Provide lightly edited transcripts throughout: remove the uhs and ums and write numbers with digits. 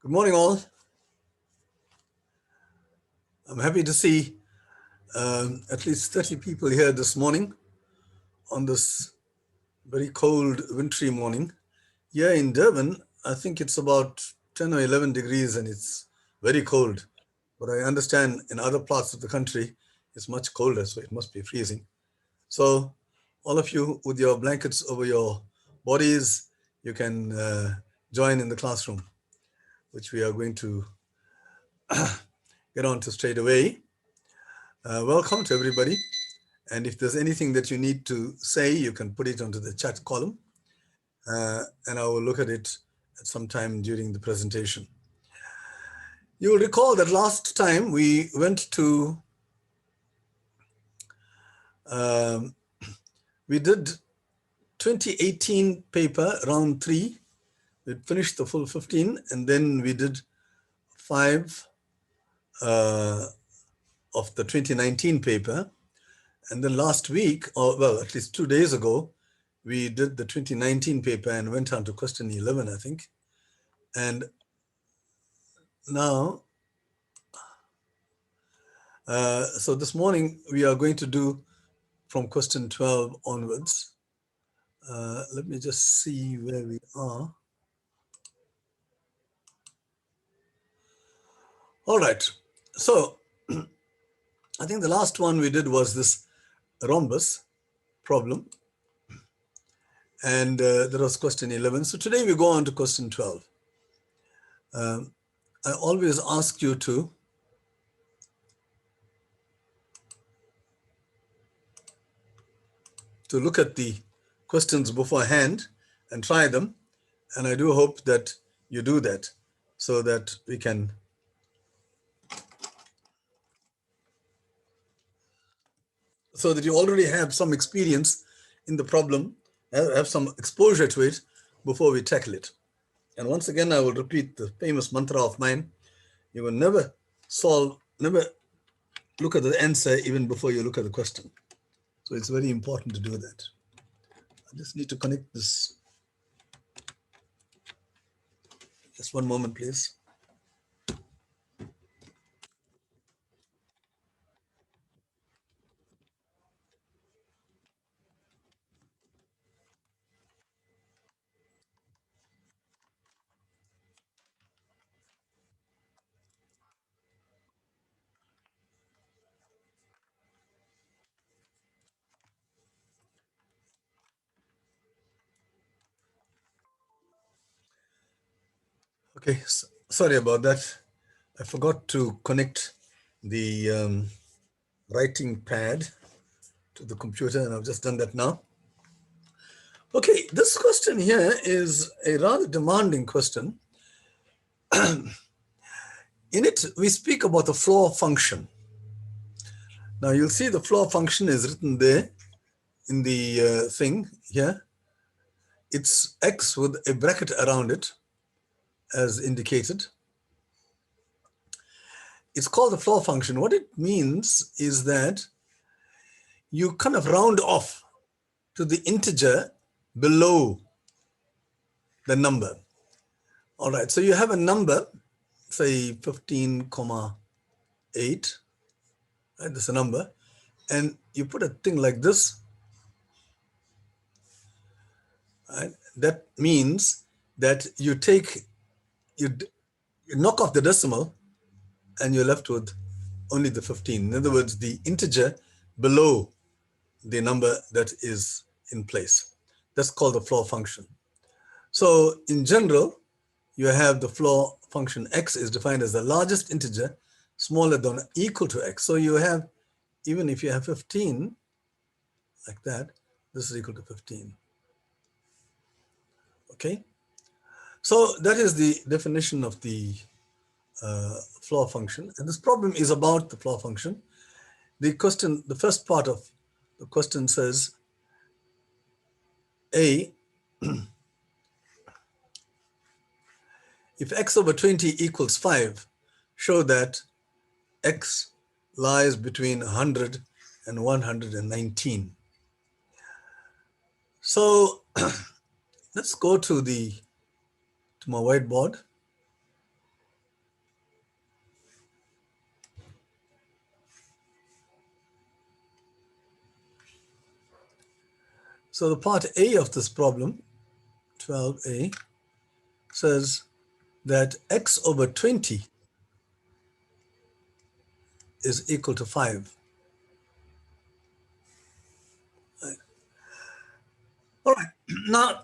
Good morning, all. I'm happy to see at least 30 people here this morning on this very cold, wintry morning. Here in Durban, I think it's about 10 or 11 degrees and it's very cold. But I understand in other parts of the country, it's much colder, so it must be freezing. So all of you with your blankets over your bodies, you can join in the classroom, which we are going to get on to straight away. Welcome to everybody. And if there's anything that you need to say, you can put it onto the chat column and I will look at it at some time during the presentation. You will recall that last time we went to, we did 2018 paper, round 3. We finished the full 15 and then we did 5 of the 2019 paper. And then last week, or well, at least 2 days ago, we did the 2019 paper and went on to question 11, I think. And now, so this morning we are going to do from question 12 onwards. Let me just see where we are. All right, so I think the last one we did was this rhombus problem. And that was question 11. So today we go on to question 12. I always ask you to look at the questions beforehand and try them. And I do hope that you do that so that we can so that you already have some experience in the problem, have some exposure to it before we tackle it. And once again, I will repeat the famous mantra of mine. You will never look at the answer even before you look at the question. So it's very important to do that. I just need to connect this. Just one moment, please. Okay, sorry about that. I forgot to connect the writing pad to the computer, and I've just done that now. Okay, this question here is a rather demanding question. In it, we speak about the floor function. Now you'll see the floor function is written there in the thing here. It's x with a bracket around it, as indicated. It's called the floor function. What it means is that you kind of round off to the integer below the number. All right, so you have a number, say 15,8, right? That's a number. And you put a thing like this, right? That means that you knock off the decimal and you're left with only the 15. In other words, the integer below the number that is in place. That's called the floor function. So in general, you have the floor function x is defined as the largest integer smaller than or equal to x. So you have, even if you have 15, like that, this is equal to 15. Okay? So that is the definition of the floor function. And this problem is about the floor function. The question, the first part of the question says, A, if x over 20 equals 5, show that x lies between 100 and 119. So let's go to my whiteboard. So the part A of this problem, 12a, says that x over 20 is equal to 5. Right. All right. Now,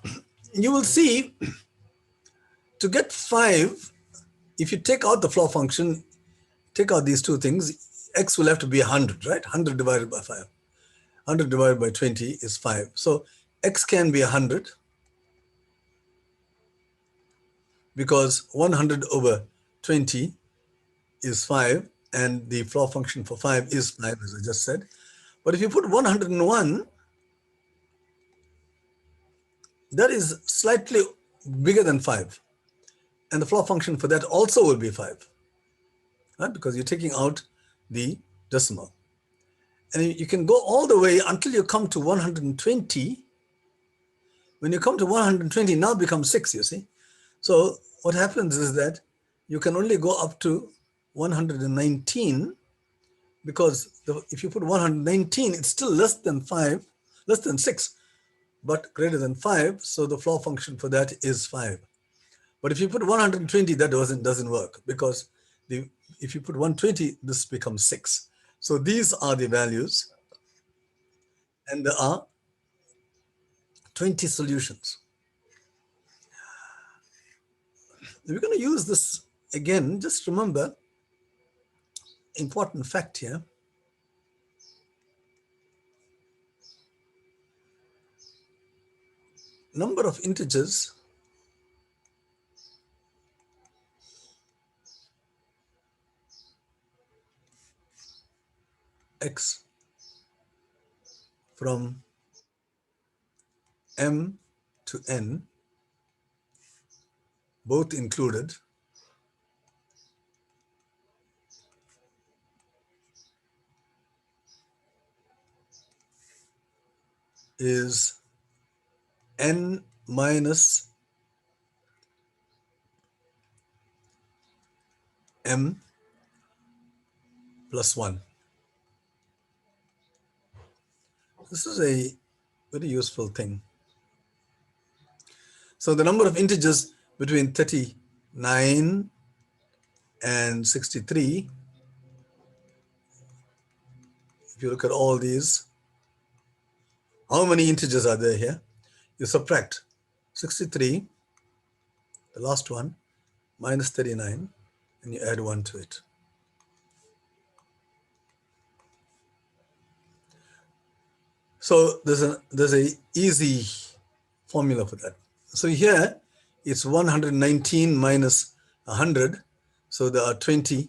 you will see, to get 5, if you take out the floor function, take out these two things, x will have to be 100, right? 100 divided by 5. 100 divided by 20 is 5. So x can be 100 because 100 over 20 is 5, and the floor function for 5 is 5, as I just said. But if you put 101, that is slightly bigger than 5. And the floor function for that also will be 5, right? Because you're taking out the decimal. And you can go all the way until you come to 120. When you come to 120, now it becomes 6, you see. So what happens is that you can only go up to 119, because if you put 119, it's still less than 5, less than 6, but greater than 5. So the floor function for that is 5. But if you put 120, that doesn't work, because if you put 120, this becomes 6. So these are the values, and there are 20 solutions. We're going to use this again. Just remember, important fact here. Number of integers x from m to n, both included, is n minus m plus 1. This is a very useful thing. So the number of integers between 39 and 63, if you look at all these, how many integers are there here? You subtract 63, the last one, minus 39, and you add 1 to it. So there's a easy formula for that. So here it's 119 minus 100. So there are 20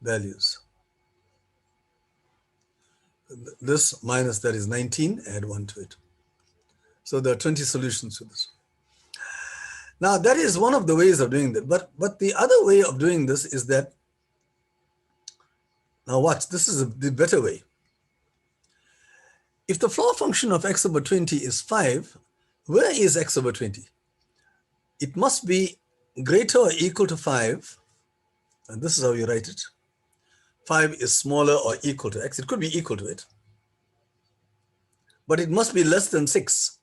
values. This minus that is 19, add 1 to it. So there are 20 solutions to this. Now that is one of the ways of doing that. But the other way of doing this is that, now watch, this is the better way. If the floor function of x over 20 is 5, where is x over 20? It must be greater or equal to 5, and this is how you write it. 5 is smaller or equal to x. It could be equal to it, but it must be less than 6.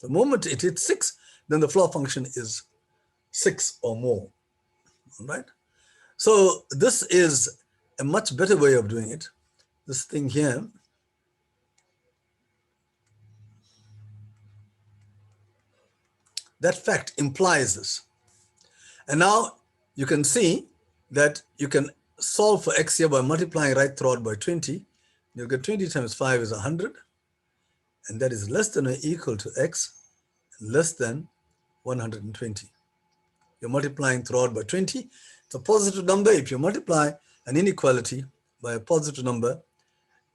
The moment it hits 6, then the floor function is 6 or more, all right? So this is a much better way of doing it. This thing here, that fact implies this. And now you can see that you can solve for x here by multiplying right throughout by 20. You'll get 20 times 5 is 100, and that is less than or equal to x, less than 120. You're multiplying throughout by 20. It's a positive number. If you multiply an inequality by a positive number,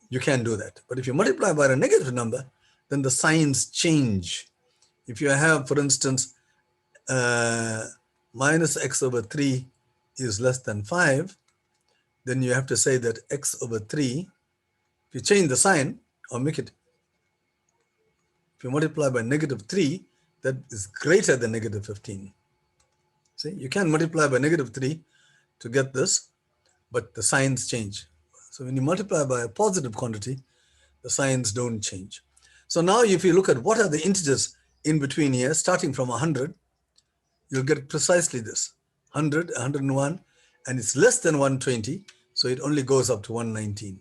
you can do that. But if you multiply by a negative number, then the signs change. If you have, for instance, minus x over 3 is less than 5, then you have to say that x over 3, if you change the sign or make it, if you multiply by negative 3, that is greater than negative 15. See, you can multiply by negative 3 to get this, but the signs change. So when you multiply by a positive quantity, the signs don't change. So now if you look at what are the integers in between here, starting from 100, you'll get precisely this, 100, 101, and it's less than 120, so it only goes up to 119.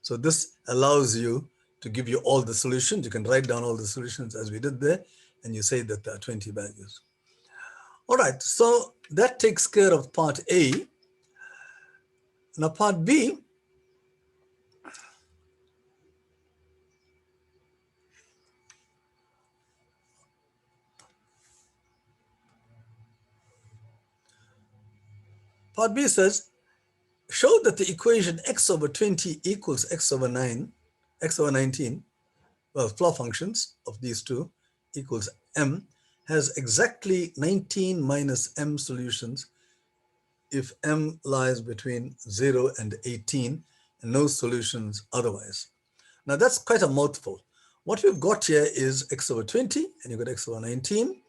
So this allows you to give you all the solutions. You can write down all the solutions as we did there, and you say that there are 20 values. All right, so that takes care of part A. Now part B, part B says, show that the equation x over 20 equals x over 19, well, floor functions of these two equals m, has exactly 19 minus m solutions if m lies between 0 and 18 and no solutions otherwise. Now that's quite a mouthful. What we've got here is x over 20 and you've got x over 19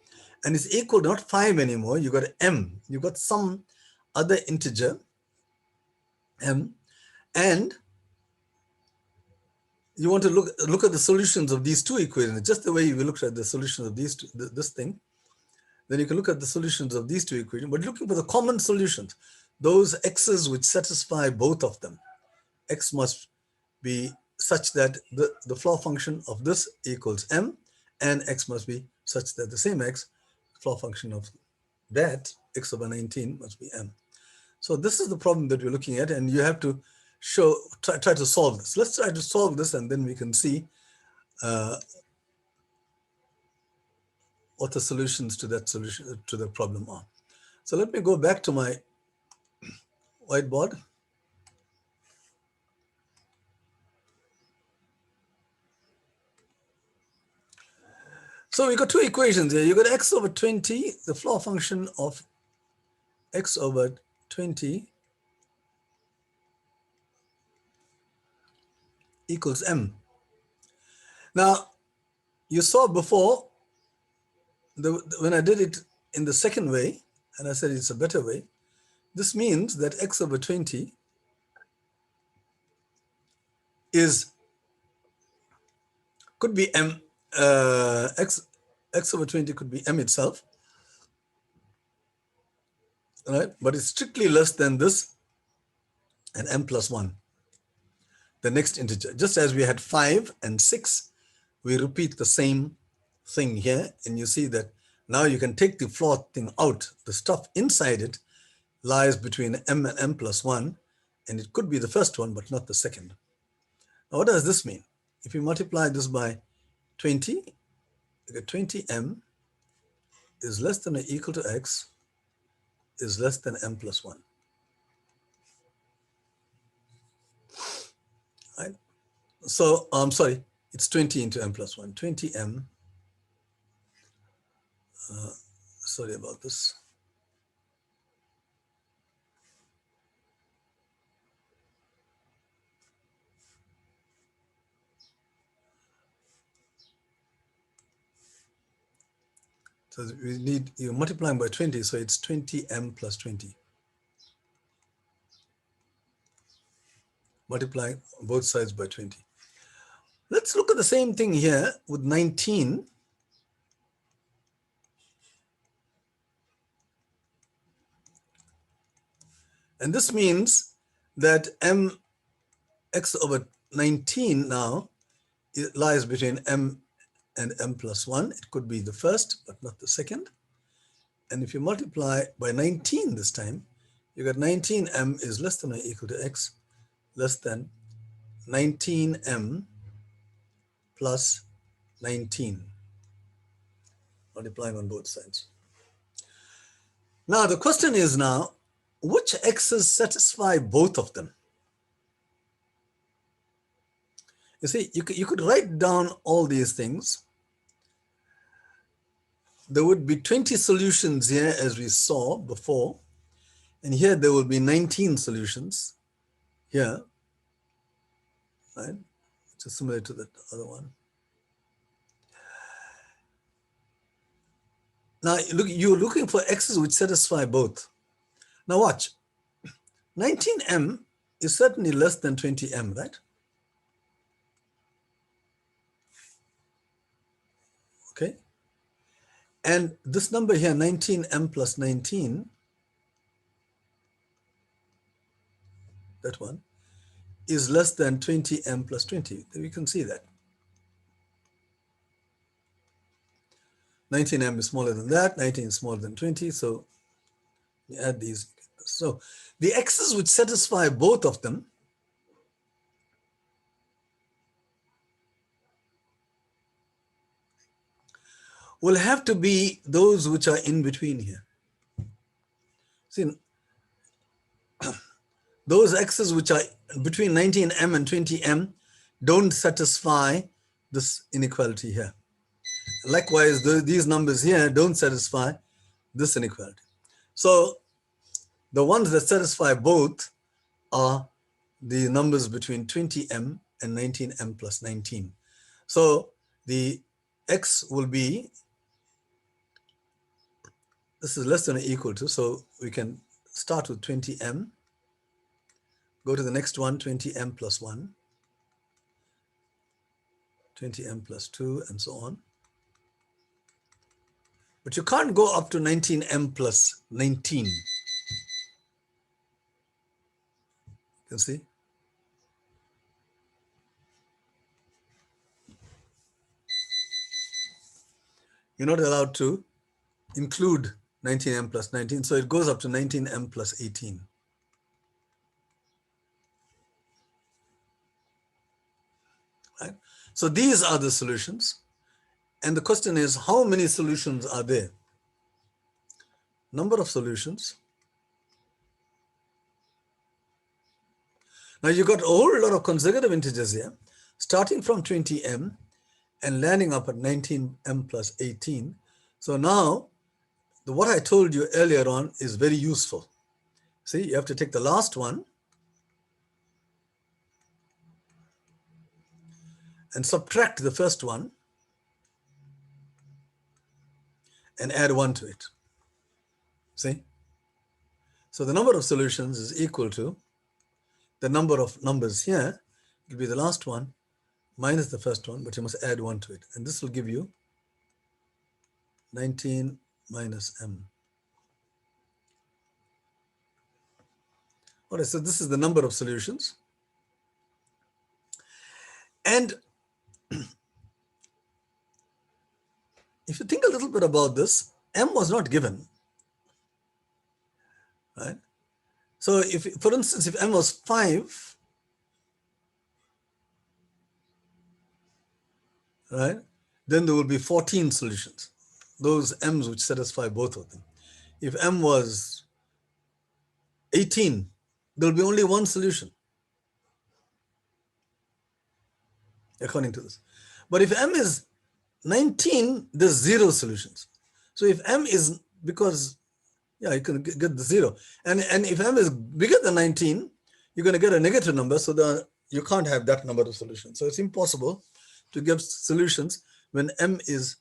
and it's equal to not 5 anymore, you've got m, you've got some other integer m, and you want to look at the solutions of these two equations, just the way you looked at the solutions of these two, this thing. Then you can look at the solutions of these two equations, but looking for the common solutions, those x's which satisfy both of them. X must be such that the floor function of this equals m, and x must be such that the same x, floor function of that, x over 19, must be m. So this is the problem that we're looking at, and you have to try to solve this. Let's try to solve this, and then we can see what the solutions to the problem are. So let me go back to my whiteboard. So we got two equations here. You got x over 20, the floor function of x over 20 equals m. Now, you saw before, when I did it in the second way, and I said it's a better way, this means that x over 20 could be m, x over 20 could be m itself, right? But it's strictly less than this and m plus 1, the next integer. Just as we had 5 and 6, we repeat the same thing here, and you see that now you can take the floor thing out. The stuff inside it lies between m and m plus 1, and it could be the first one, but not the second. Now, what does this mean? If you multiply this by 20, you get 20m is less than or equal to x is less than m plus 1. Right? So, I'm sorry, it's 20 into m plus 1. 20m, sorry about this. So you're multiplying by 20, so it's 20m plus 20. Multiplying both sides by 20. Let's look at the same thing here with 19. And this means that x over 19 now, it lies between m and m plus 1. It could be the first, but not the second. And if you multiply by 19 this time, you got 19m is less than or equal to x, less than 19m plus 19, multiplying on both sides. Now the question is now, which x's satisfy both of them? You see, you could write down all these things. There would be 20 solutions here, as we saw before. And here there will be 19 solutions here, right? Which is similar to the other one. Now, look, you're looking for x's which satisfy both. Now watch. 19m is certainly less than 20m, right? And this number here, 19m plus 19, that one, is less than 20m plus 20. We can see that. 19m is smaller than that, 19 is smaller than 20, so you add these. So the x's which satisfy both of them will have to be those which are in between here. See, those x's which are between 19m and 20m don't satisfy this inequality here. Likewise, these numbers here don't satisfy this inequality. So the ones that satisfy both are the numbers between 20m and 19m plus 19. So the x will be, this is less than or equal to, so we can start with 20m, go to the next one, 20m plus 1, 20m plus 2, and so on. But you can't go up to 19m plus 19. You can see? You're not allowed to include 19m plus 19, so it goes up to 19m plus 18. Right? So these are the solutions. And the question is, how many solutions are there? Number of solutions. Now you got a whole lot of consecutive integers here, starting from 20m and landing up at 19m plus 18. So now, what I told you earlier on is very useful. See, you have to take the last one and subtract the first one and add 1 to it. See? So the number of solutions is equal to the number of numbers here. It will be the last one minus the first one, but you must add 1 to it. And this will give you 19 minus m. All right, so this is the number of solutions. And if you think a little bit about this, m was not given, right? So if, for instance, if m was 5, right, then there will be 14 solutions, those m's which satisfy both of them. If m was 18, there will be only one solution, according to this. But if m is 19, there's 0 solutions. So if m is, because, yeah, you can get the 0. And if m is bigger than 19, you're going to get a negative number, so you can't have that number of solutions. So it's impossible to give solutions when m is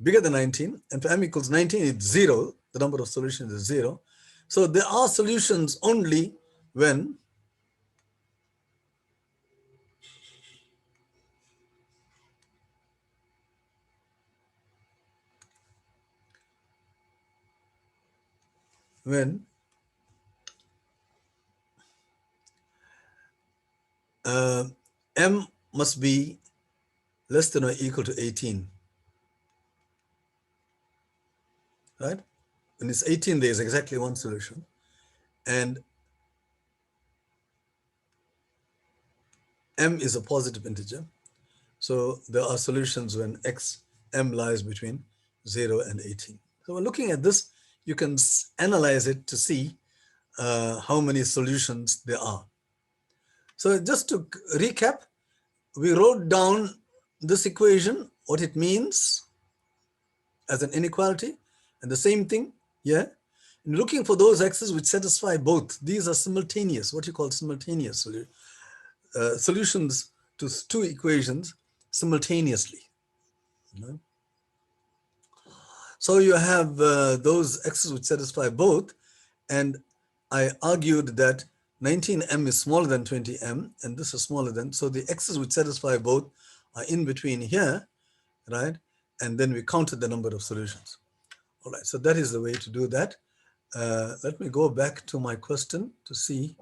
bigger than 19, and for m equals 19, it's 0. The number of solutions is 0. So there are solutions only when m must be less than or equal to 18, right? When it's 18, there's exactly one solution. And m is a positive integer. So there are solutions when m lies between 0 and 18. So when looking at this, you can analyze it to see how many solutions there are. So just to recap, we wrote down this equation, what it means as an inequality, and the same thing here. And looking for those x's which satisfy both. These are simultaneous, what you call simultaneous solutions to two equations simultaneously. So you have those x's which satisfy both, and I argued that 19m is smaller than 20m, and this is smaller than, so the x's which satisfy both are in between here, right? And then we counted the number of solutions. All right, so that is the way to do that. Let me go back to my question to see.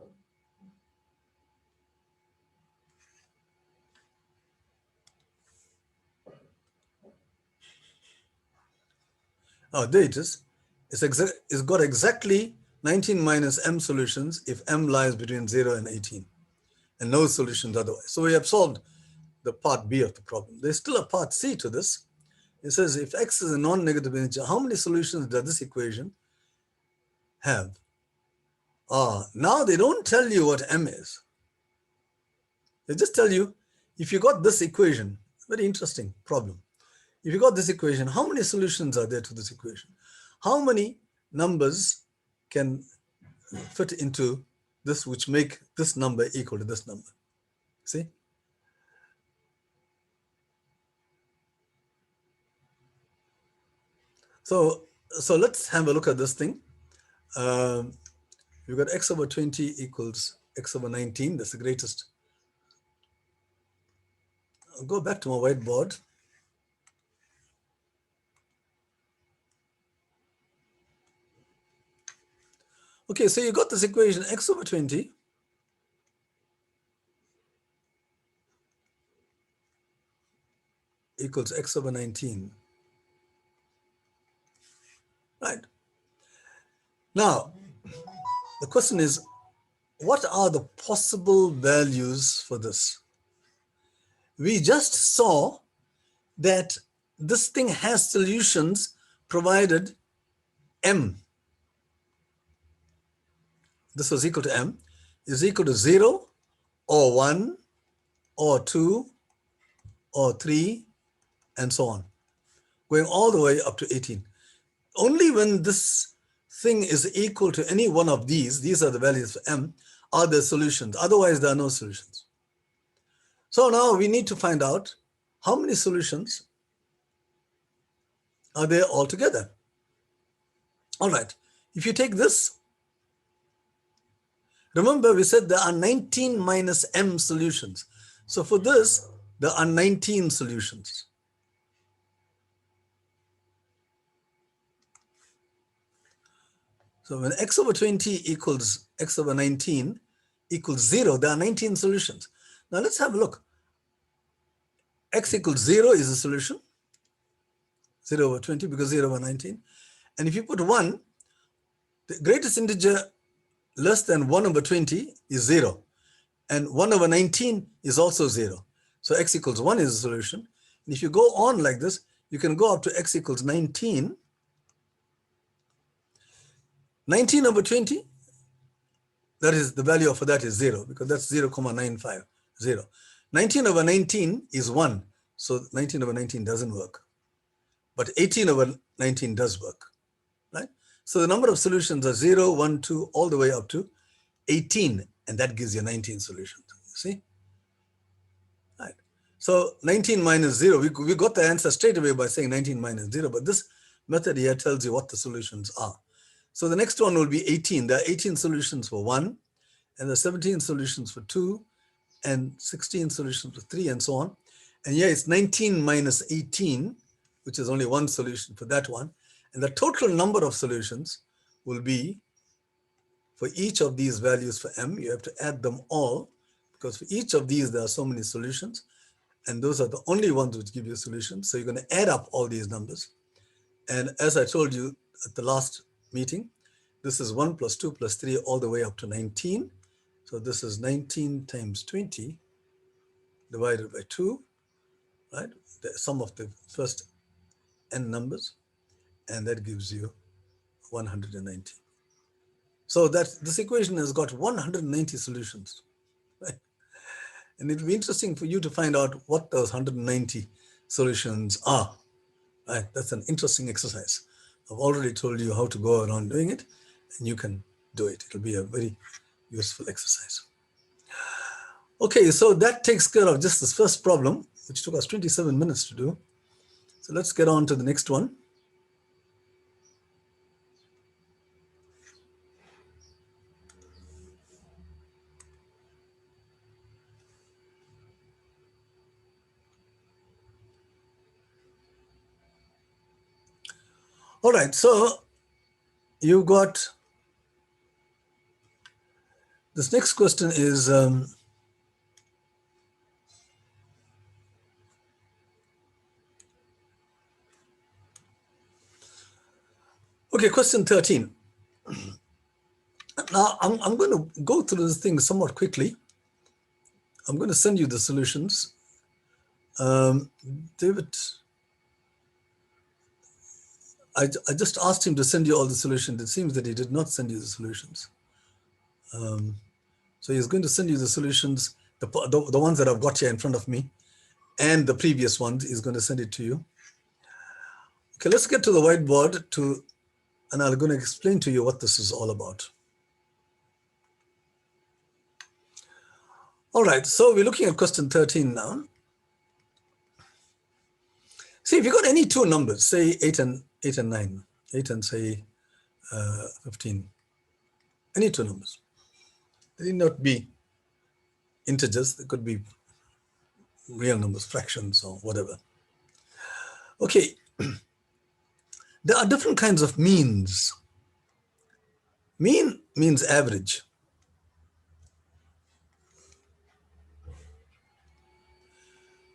Oh, there it is. It's got exactly 19 minus m solutions if m lies between 0 and 18, and no solutions otherwise. So we have solved the part B of the problem. There's still a part C to this. It says if x is a non-negative integer, how many solutions does this equation have? Now they don't tell you what m is. They just tell you, if you got this equation, very interesting problem. If you got this equation, how many solutions are there to this equation? How many numbers can fit into this which make this number equal to this number? See? So let's have a look at this thing. We've got x over 20 equals x over 19. That's the greatest. I'll go back to my whiteboard. Okay, so you got this equation, x over 20 equals x over 19. Right. Now, the question is, what are the possible values for this? We just saw that this thing has solutions provided m, this was equal to m, is equal to 0 or 1 or 2 or 3 and so on, going all the way up to 18. Only when this thing is equal to any one of these are the values for m, are there solutions. Otherwise, there are no solutions. So now we need to find out how many solutions are there altogether. All right, if you take this, remember we said there are 19 minus m solutions. So for this, there are 19 solutions. So when x over 20 equals x over 19 equals 0, there are 19 solutions. Now let's have a look. X equals 0 is a solution, 0 over 20 because 0 over 19. And if you put 1, the greatest integer less than 1 over 20 is 0. And 1 over 19 is also 0. So x equals 1 is a solution. And if you go on like this, you can go up to x equals 19. 19 over 20, that is the value for that is 0 because that's 0,950. 19 over 19 is 1. So 19 over 19 doesn't work. But 18 over 19 does work, right? So the number of solutions are 0, 1, 2, all the way up to 18. And that gives you 19 solutions, see? Right. So 19 minus 0, we got the answer straight away by saying 19 minus 0. But this method here tells you what the solutions are. So the next one will be 18. There are 18 solutions for 1, and there are 17 solutions for 2, and 16 solutions for 3, and so on. And yeah, it's 19 minus 18, which is only one solution for that one. And the total number of solutions will be, for each of these values for m, you have to add them all, because for each of these, there are so many solutions, and those are the only ones which give you solutions. So you're going to add up all these numbers. And as I told you at the last meeting, this is 1 plus 2 plus 3 all the way up to 19. So this is 19 times 20 divided by 2, right? The sum of the first n numbers, and that gives you 190. So this equation has got 190 solutions, right? And it'll be interesting for you to find out what those 190 solutions are, right? That's an interesting exercise. I've already told you how to go around doing it, and you can do it. It'll be a very useful exercise. Okay, so that takes care of just this first problem, which took us 27 minutes to do. So let's get on to the next one. All right, so you got this next question is okay, question 13. Now I'm going to go through this thing somewhat quickly. I'm going to send you the solutions. David, I just asked him to send you all the solutions. It seems that he did not send you the solutions. So he's going to send you the solutions, the ones that I've got here in front of me, and the previous ones. He's going to send it to you. Okay, let's get to the whiteboard and I'm going to explain to you what this is all about. All right, so we're looking at question 13 now. See, if you got any two numbers, say 8 and 9, 8 and say 15, any two numbers, they need not be integers, they could be real numbers, fractions or whatever. Okay, there are different kinds of means. Mean means average.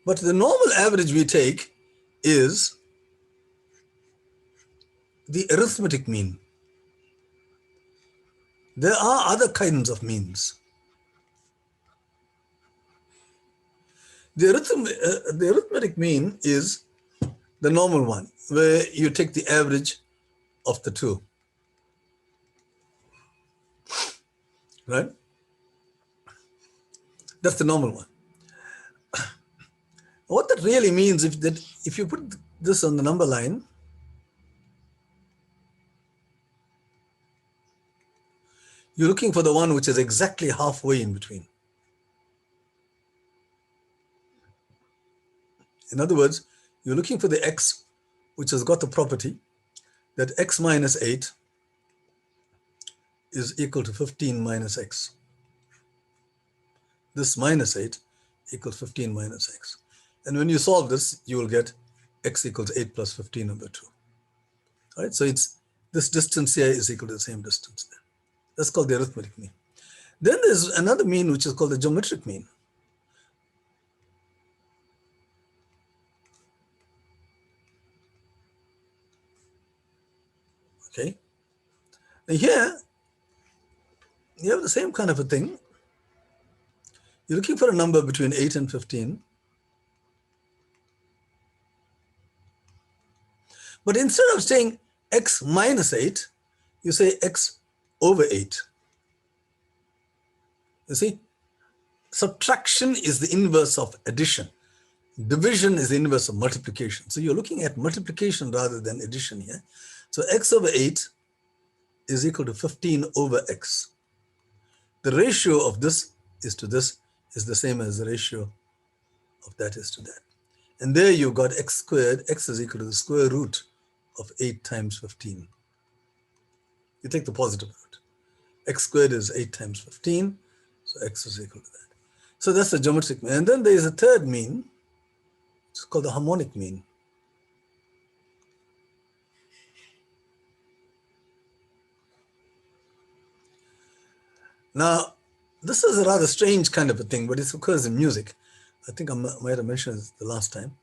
But the normal average we take is the arithmetic mean. There are other kinds of means. The arithmetic mean is the normal one, where you take the average of the two, right? That's the normal one. What that really means, if you put this on the number line, you're looking for the one which is exactly halfway in between. In other words, you're looking for the x which has got the property that x minus 8 is equal to 15 minus x. This minus 8 equals 15 minus x. And when you solve this, you will get x equals 8 plus 15 over 2. All right, so it's this distance here is equal to the same distance there. That's called the arithmetic mean. Then there's another mean which is called the geometric mean. Okay. Now here, you have the same kind of a thing. You're looking for a number between 8 and 15. But instead of saying x minus 8, you say x over 8. You see, subtraction is the inverse of addition. Division is the inverse of multiplication. So you're looking at multiplication rather than addition here. So x over 8 is equal to 15 over x. The ratio of this is to this is the same as the ratio of that is to that. And there you've got x squared. X is equal to the square root of 8 times 15. You take the positive root. X squared is 8 times 15, so x is equal to that. So that's the geometric mean. And then there is a third mean, which is called the harmonic mean. Now, this is a rather strange kind of a thing, but it occurs in music. I think I might have mentioned it the last time.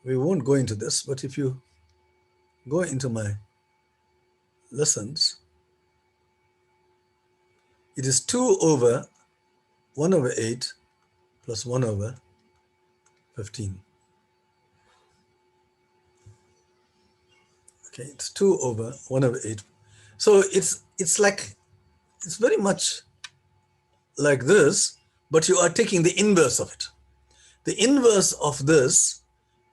We won't go into this, but if you go into my lessons, it is 2 over 1 over 8 plus 1 over 15. Okay, it's 2 over 1 over 8. So it's very much like this, but you are taking the inverse of it. The inverse of this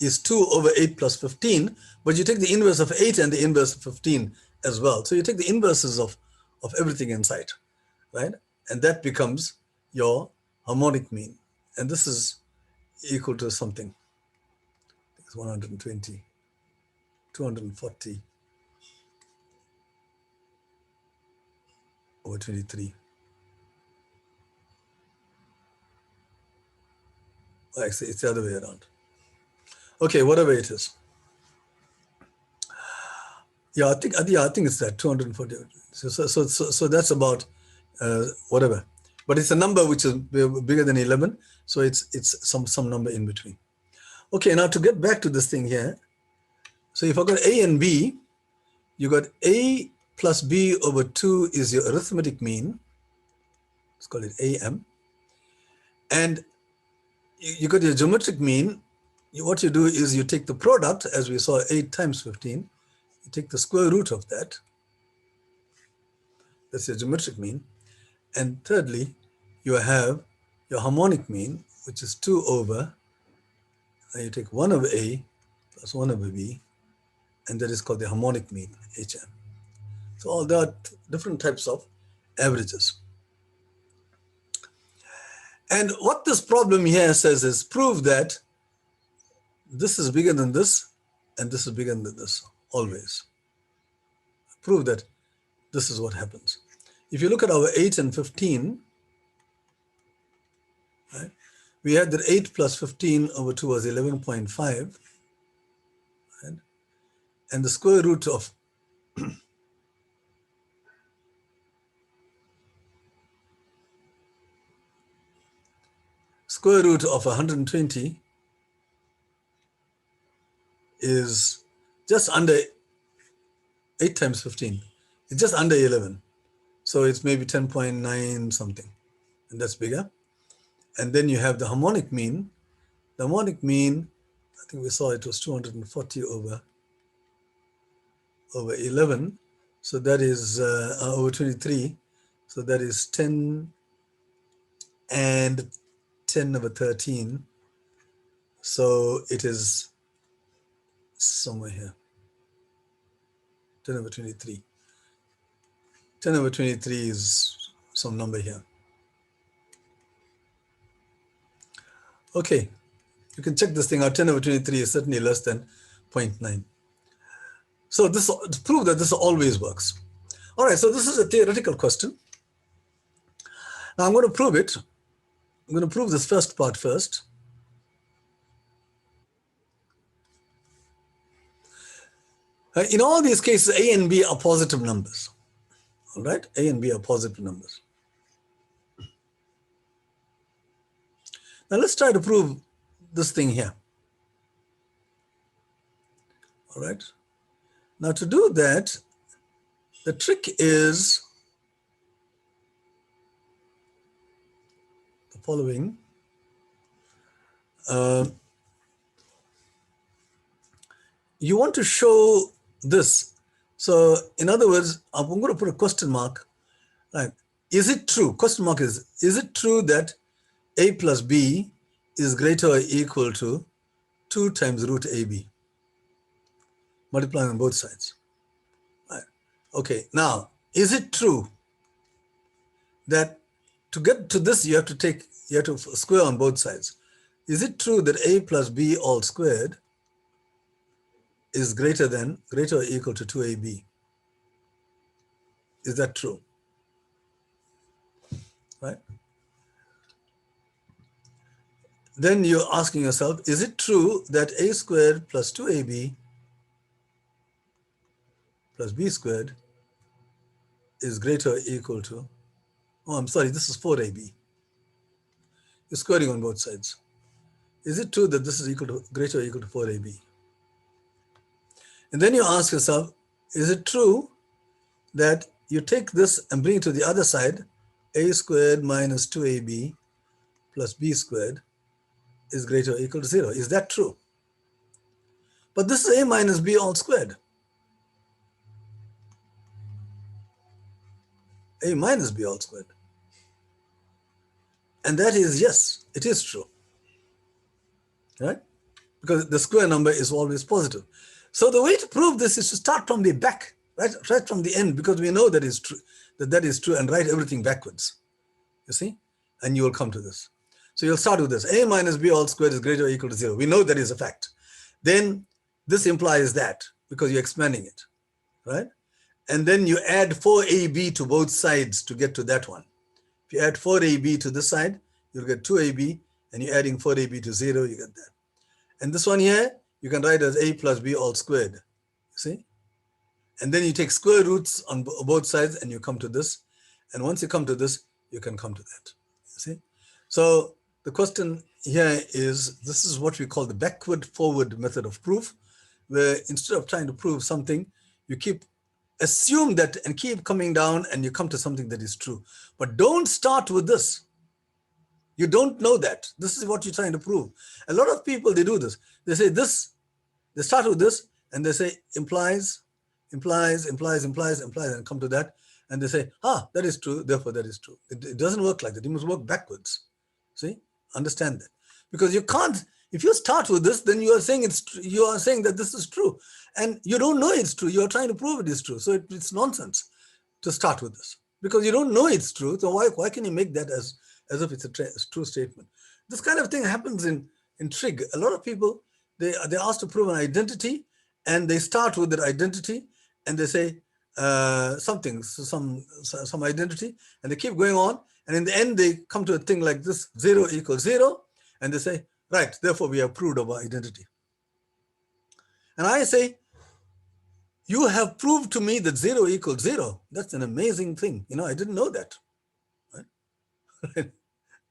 is 2 over 8 plus 15, but you take the inverse of 8 and the inverse of 15 as well. So you take the inverses of everything inside, right? And that becomes your harmonic mean. And this is equal to something. It's 120, 240 over 23. Oh, actually, it's the other way around. Okay, whatever it is. Yeah, I think it's that 240. So that's about whatever. But it's a number which is bigger than 11. So it's some number in between. Okay, now to get back to this thing here. So if I got A and B, you got A plus B over 2 is your arithmetic mean. Let's call it AM. And you got your geometric mean. What you do is you take the product, as we saw 8 times 15. You take the square root of that. That's your geometric mean. And thirdly, you have your harmonic mean, which is 2 over, and you take 1 over A plus 1 over B, and that is called the harmonic mean, HM. So all that different types of averages. And what this problem here says is prove that this is bigger than this, and this is bigger than this, always. Prove that this is what happens. If you look at our 8 and 15, right, we had that 8 plus 15 over 2 was 11.5, right? And the square root of square root of 120 is just under 8 times 15. It's just under 11. So it's maybe 10.9 something, and that's bigger. And then you have the harmonic mean. The harmonic mean, I think we saw it was 240 over 11. So that is over 23. So that is 10 and 10 over 13. So it is somewhere here. 10 over 23. 10 over 23 is some number here. Okay, you can check this thing out. 10 over 23 is certainly less than 0.9. So this to prove that this always works. All right, so this is a theoretical question. Now I'm going to prove it. I'm going to prove this first part first. In all these cases, A and B are positive numbers. All right, A and B are positive numbers. Now let's try to prove this thing here. All right. Now to do that, the trick is the following. You want to show this. So in other words, I'm going to put a question mark. Right. Is it true? Question mark is it true that A plus B is greater or equal to 2 times root AB? Multiplying on both sides. Right. Okay, now, is it true that to get to this, you have to square on both sides? Is it true that A plus B all squared is greater or equal to 2AB? Is that true? Right? Then you're asking yourself, is it true that A squared plus 2AB plus B squared is greater or equal to, oh, I'm sorry, this is 4AB. You're squaring on both sides. Is it true that this is greater or equal to 4AB? And then you ask yourself, is it true that you take this and bring it to the other side, A squared minus 2AB plus B squared is greater or equal to 0? Is that true? But this is A minus B all squared. A minus B all squared. And that is, yes, it is true. Right? Because the square number is always positive. So the way to prove this is to start from the back, right from the end, because we know that is true, that is true, and write everything backwards. You see? And you will come to this. So you'll start with this. A minus B all squared is greater or equal to 0. We know that is a fact. Then this implies that, because you're expanding it, right? And then you add 4AB to both sides to get to that one. If you add 4AB to this side, you'll get 2AB, and you're adding 4AB to 0, you get that. And this one here, you can write as A plus B all squared, you see? And then you take square roots on both sides and you come to this. And once you come to this, you can come to that. You see? So the question here is, this is what we call the backward-forward method of proof, where instead of trying to prove something, you assume that and keep coming down and you come to something that is true. But don't start with this. You don't know that. This is what you're trying to prove. A lot of people, they do this. They say this, they start with this, and they say implies, and come to that. And they say, that is true, therefore that is true. It doesn't work like that. You must work backwards. See? Understand that. Because you can't, if you start with this, then you are saying you are saying that this is true. And you don't know it's true. You are trying to prove it is true. So it's nonsense to start with this. Because you don't know it's true. So why can you make that as if it's a true statement? This kind of thing happens in trig. A lot of people, they're asked to prove an identity, and they start with that identity, and they say some identity, and they keep going on, and in the end they come to a thing like this: 0 equals 0, and they say, right, therefore we have proved our identity. And I say, you have proved to me that 0 equals 0. That's an amazing thing. I didn't know that. Right?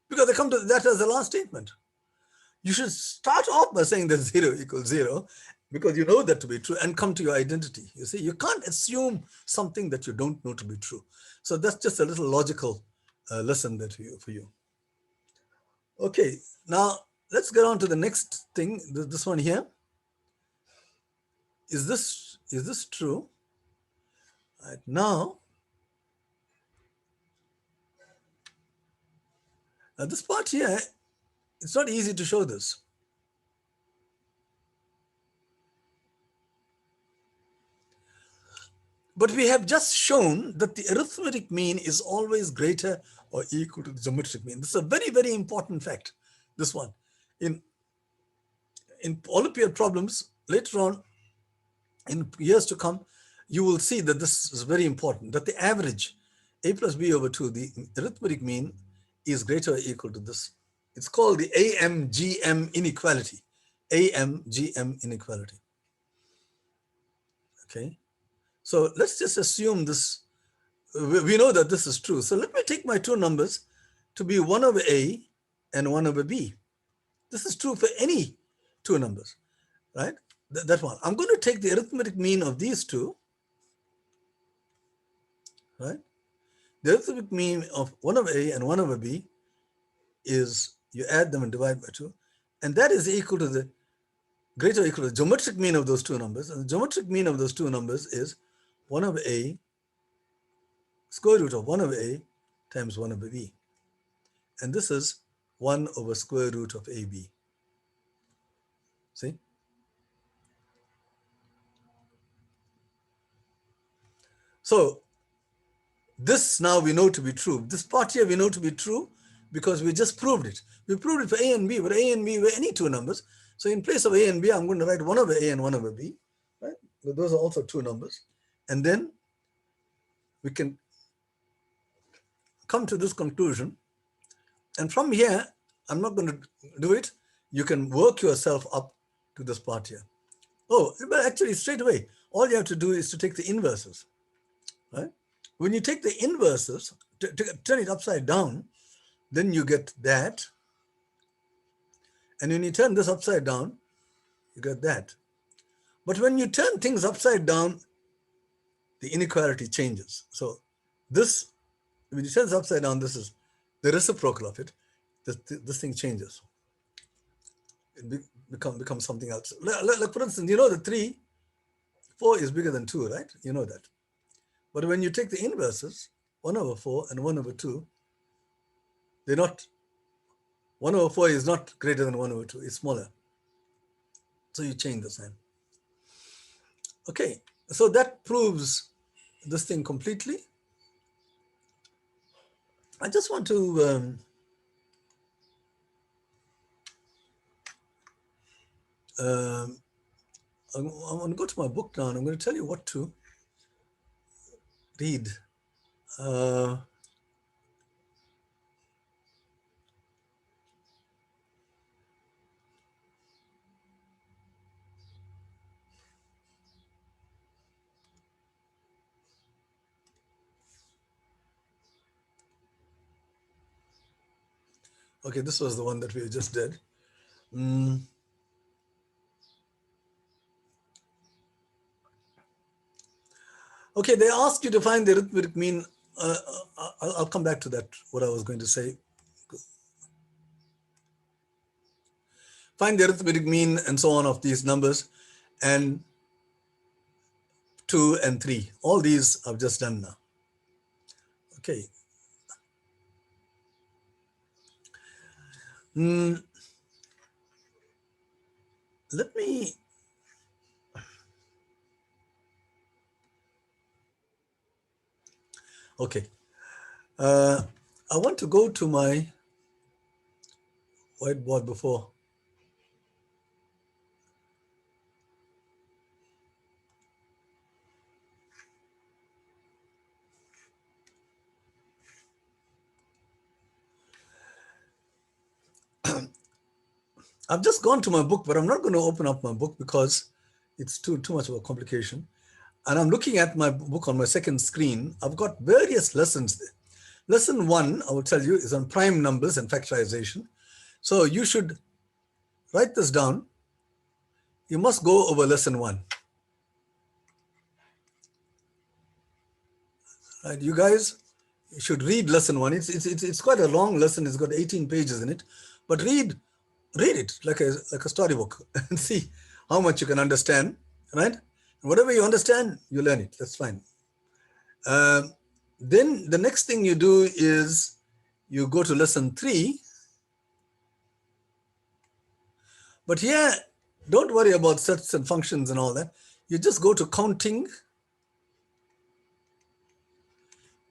Because they come to that as the last statement. You should start off by saying that 0 equals 0, because you know that to be true, and come to your identity. You see, you can't assume something that you don't know to be true. So that's just a little logical lesson for you. Okay, now let's get on to the next thing. This one here. Is this true? Right, now this part here, it's not easy to show this. But we have just shown that the arithmetic mean is always greater or equal to the geometric mean. This is a very, very important fact, this one. In Olympiad problems, later on, in years to come, you will see that this is very important, that the average, a plus b over 2, the arithmetic mean, is greater or equal to this. It's called the AMGM inequality. AMGM inequality. Okay. So let's just assume this. We know that this is true. So let me take my two numbers to be 1 over a and 1 over b. This is true for any two numbers, right? That one. I'm going to take the arithmetic mean of these two, right? The arithmetic mean of 1 over a and 1 over b is, you add them and divide by 2, and that is equal to the greater or equal to the geometric mean of those two numbers. And the geometric mean of those two numbers is 1 over a, square root of 1 over a times 1 over b. And this is 1 over square root of ab. See? So this now we know to be true. This part here we know to be true because we just proved it. We proved it for a and b, but a and b were any two numbers. So in place of a and b, I'm going to write 1 over a and 1 over b, right? But those are also two numbers. And then we can come to this conclusion. And from here, I'm not going to do it. You can work yourself up to this part here. Oh, but actually straight away, all you have to do is to take the inverses, right? When you take the inverses, turn it upside down, then you get that. And when you turn this upside down, you get that. But when you turn things upside down, the inequality changes. So this, when you turn this upside down, this is the reciprocal of it. This thing changes. It becomes something else. Like for instance, you know the 4 is bigger than 2, right? You know that. But when you take the inverses, 1 over 4 and 1 over 2, they're not, 1 over 4 is not greater than 1 over 2, it's smaller. So you change the sign. Okay, so that proves this thing completely. I just want to I'm going to go to my book now and I'm going to tell you what to read. Okay, this was the one that we just did. Mm. Okay, they asked you to find the arithmetic mean. I'll come back to that, what I was going to say. Find the arithmetic mean and so on of these numbers, and 2 and 3. All these I've just done now. Okay. Let me, okay. I want to go to my whiteboard before. I've just gone to my book, but I'm not going to open up my book because it's too much of a complication. And I'm looking at my book on my second screen. I've got various lessons there. Lesson 1, I will tell you, is on prime numbers and factorization. So you should write this down. You must go over lesson 1. Right, you guys should read lesson 1. It's quite a long lesson. It's got 18 pages in it, but read it like a storybook and see how much you can understand, right? And whatever you understand, you learn it. That's fine. Then the next thing you do is you go to lesson 3. But here, don't worry about sets and functions and all that. You just go to counting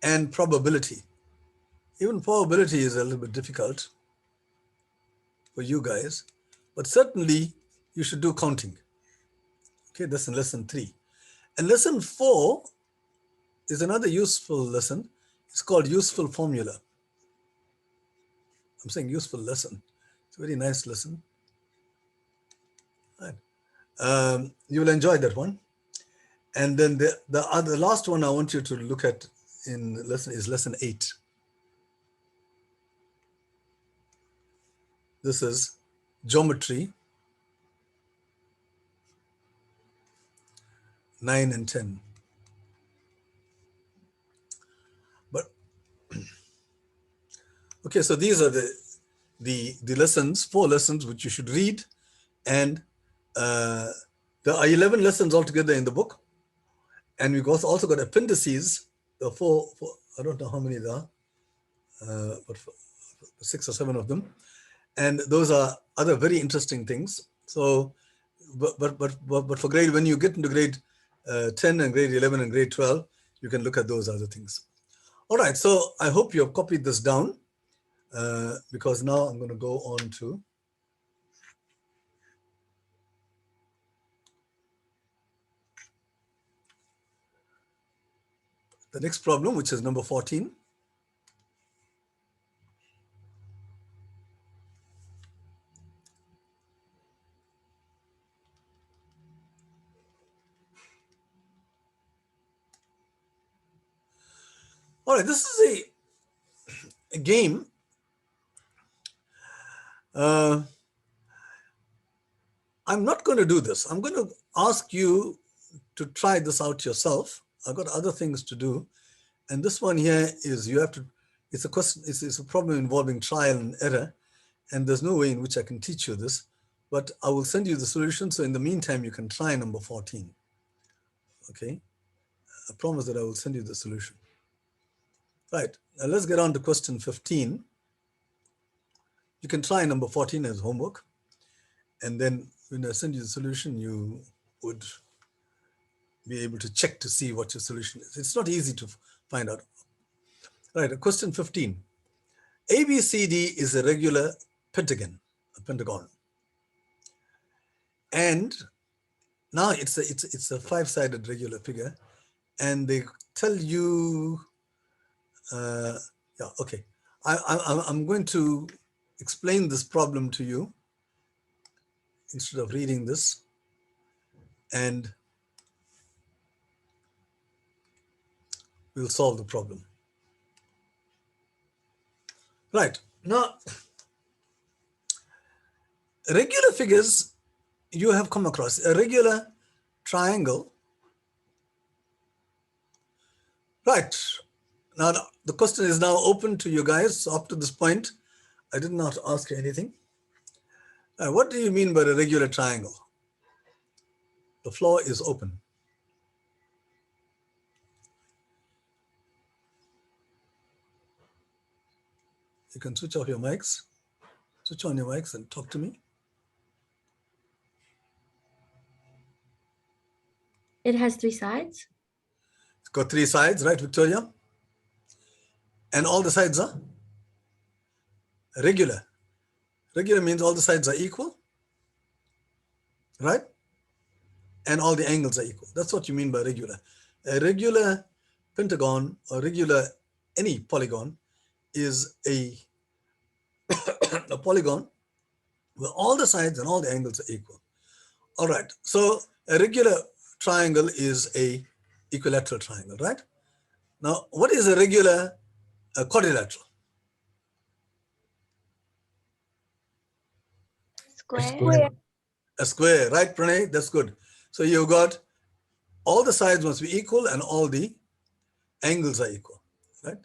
and probability. Even probability is a little bit difficult for you guys, but certainly you should do counting. Okay, that's in lesson 3. And lesson 4 is another useful lesson. It's called useful formula. I'm saying useful lesson. It's a very nice lesson. Right. You will enjoy that one. And then the last one I want you to look at in lesson is lesson 8. This is geometry, 9 and 10. But okay, so these are the lessons, 4 lessons which you should read, and there are 11 lessons altogether in the book, and we've also got appendices. The four, I don't know how many there are, but 6 or 7 of them, and those are other very interesting things. So, but for grade, when you get into grade 10 and grade 11 and grade 12, you can look at those other things. All right, so I hope you have copied this down, because now I'm going to go on to the next problem, which is number 14. All right, this is a game. I'm not going to do this. I'm going to ask you to try this out yourself. I've got other things to do. And this one here is you have to, it's a question, it's a problem involving trial and error. And there's no way in which I can teach you this, but I will send you the solution. So in the meantime, you can try number 14. Okay. I promise that I will send you the solution. Right. Now let's get on to question 15. You can try number 14 as homework. And then when I send you the solution, you would be able to check to see what your solution is. It's not easy to find out. Right, question 15. ABCD is a regular pentagon, a pentagon. And now it's a 5-sided regular figure. And they tell you, yeah, okay. I'm going to explain this problem to you instead of reading this. And we'll solve the problem. Right, now, Regular figures you have come across. A regular triangle. Right. Now the question is now open to you guys. So up to this point, I did not ask you anything. What do you mean by a regular triangle? The floor is open. You can switch off your mics. Switch on your mics and talk to me. It has 3 sides. It's got 3 sides, right, Victoria? And all the sides are regular. Regular means all the sides are equal, right? And all the angles are equal. That's what you mean by regular. A regular pentagon or regular any polygon is a polygon where all the sides and all the angles are equal. All right, so a regular triangle is a equilateral triangle, right? Now, what is a regular quadrilateral? Square. A square, right, Pranay? That's good. So you've got all the sides must be equal and all the angles are equal, right?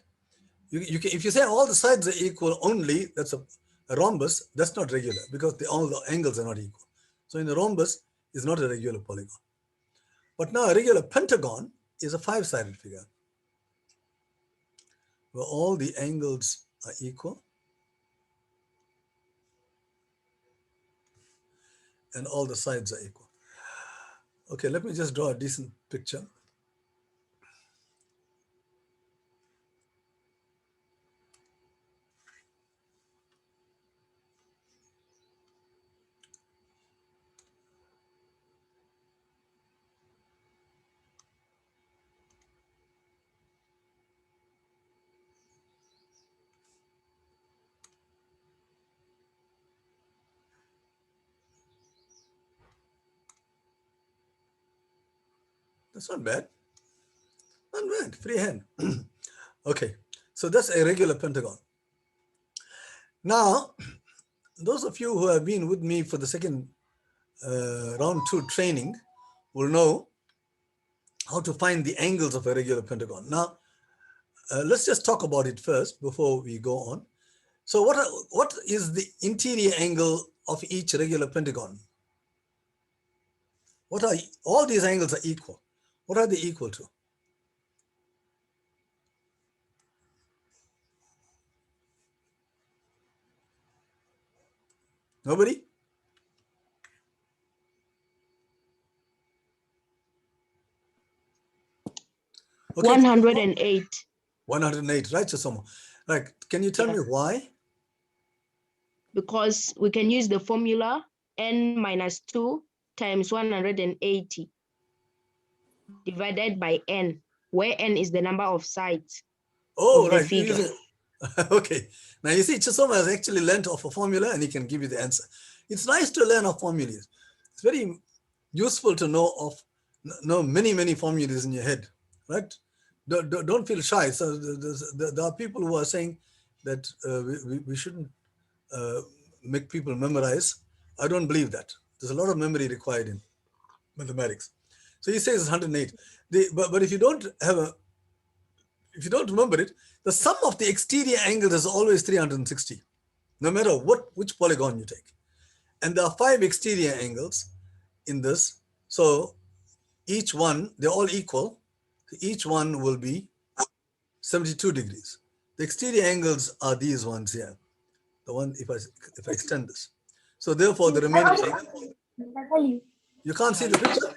If you say all the sides are equal only, that's a rhombus, that's not regular because all the angles are not equal. So in a rhombus is not a regular polygon. But now a regular pentagon is a 5-sided figure where all the angles are equal and all the sides are equal. Okay, let me just draw a decent picture. That's not bad. Not bad, free hand. Okay, so that's a regular pentagon. Now, those of you who have been with me for the second round 2 training will know how to find the angles of a regular pentagon. Now, let's just talk about it first before we go on. So what is the interior angle of each regular pentagon? All these angles are equal. What are they equal to? Nobody? Okay. 108. 108, right, Chisomo? Right, can you tell me why? Because we can use the formula n minus 2 times 180 divided by n, where n is the number of sides of the figure. Okay, now you see Chisomo has actually learned of a formula and he can give you the answer. It's nice to learn of formulas. It's very useful to know many formulas in your head, right? Don't feel shy. So there are people who are saying that we shouldn't make people memorize. I don't believe that. There's a lot of memory required in mathematics. So he says 108. But if you don't remember it, the sum of the exterior angles is always 360, no matter which polygon you take. And there are 5 exterior angles in this. So each one, they're all equal. So each one will be 72 degrees. The exterior angles are these ones here. The one, if I extend this. So therefore the remaining, you can't see the picture?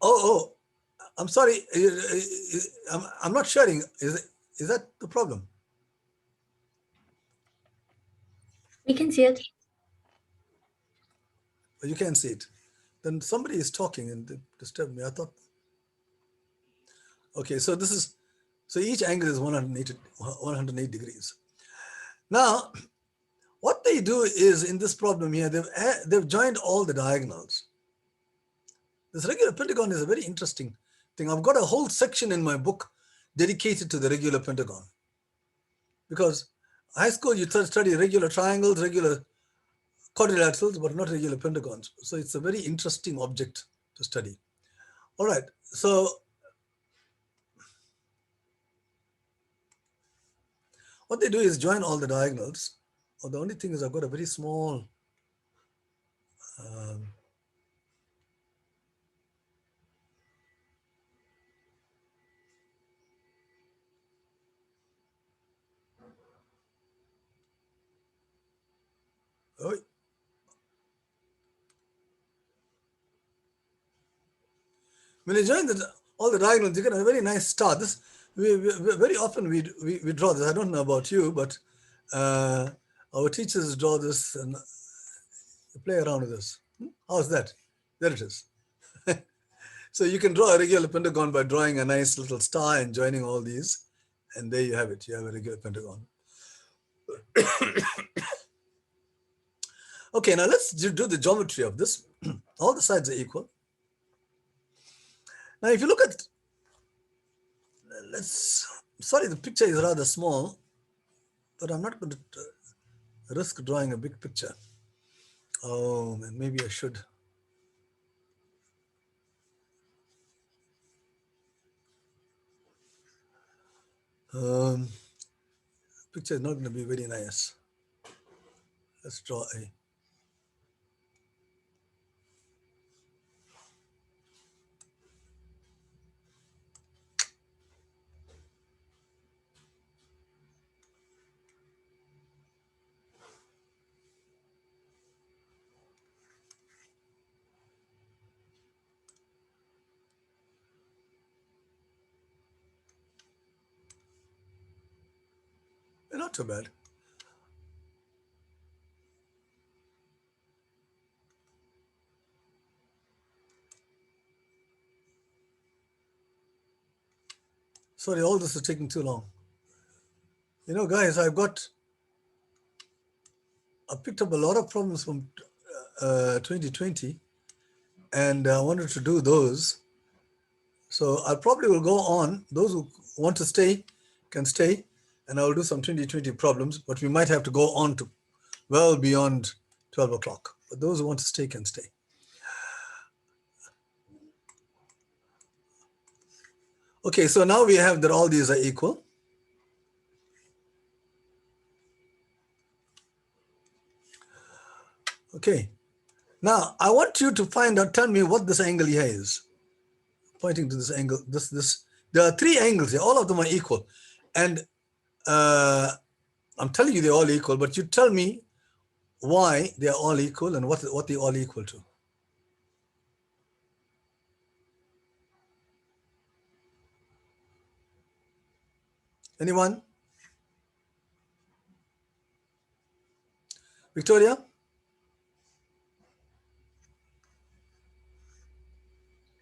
Oh, I'm sorry. I'm not sharing. Is that the problem? We can see it. You can't see it. Then somebody is talking and they disturbed me. I thought. Okay, so each angle is 108 degrees. Now, what they do is in this problem here, they've joined all the diagonals. This regular pentagon is a very interesting thing. I've got a whole section in my book dedicated to the regular pentagon because High school, you study regular triangles, regular quadrilaterals, but not regular pentagons. So it's a very interesting object to study. All right, so what they do is join all the diagonals. The only thing is I've got a very small um, oh, when you join all the diagonals, you get a very nice star. This very often we draw this. I don't know about you, but our teachers draw this and play around with this. How's that? There it is. So you can draw a regular pentagon by drawing a nice little star and joining all these, and there you have it. You have a regular pentagon. Okay, now let's do the geometry of this. All the sides are equal. Now, if you look at, sorry, the picture is rather small, but I'm not going to risk drawing a big picture. Oh, man, maybe I should. Picture is not going to be very nice. Let's draw a. Not too bad. Sorry, all this is taking too long. You know, guys, I picked up a lot of problems from 2020, and I wanted to do those. So I probably will go on. Those who want to stay can stay, and I will do some 2020 problems, but we might have to go on to well beyond 12 o'clock. But those who want to stay can stay. Okay, so now we have that all these are equal. Okay, now I want you to tell me what this angle here is. Pointing to this angle, there are three angles here, all of them are equal. And I'm telling you they're all equal, but you tell me why they are all equal and what they're all equal to. Anyone? Victoria?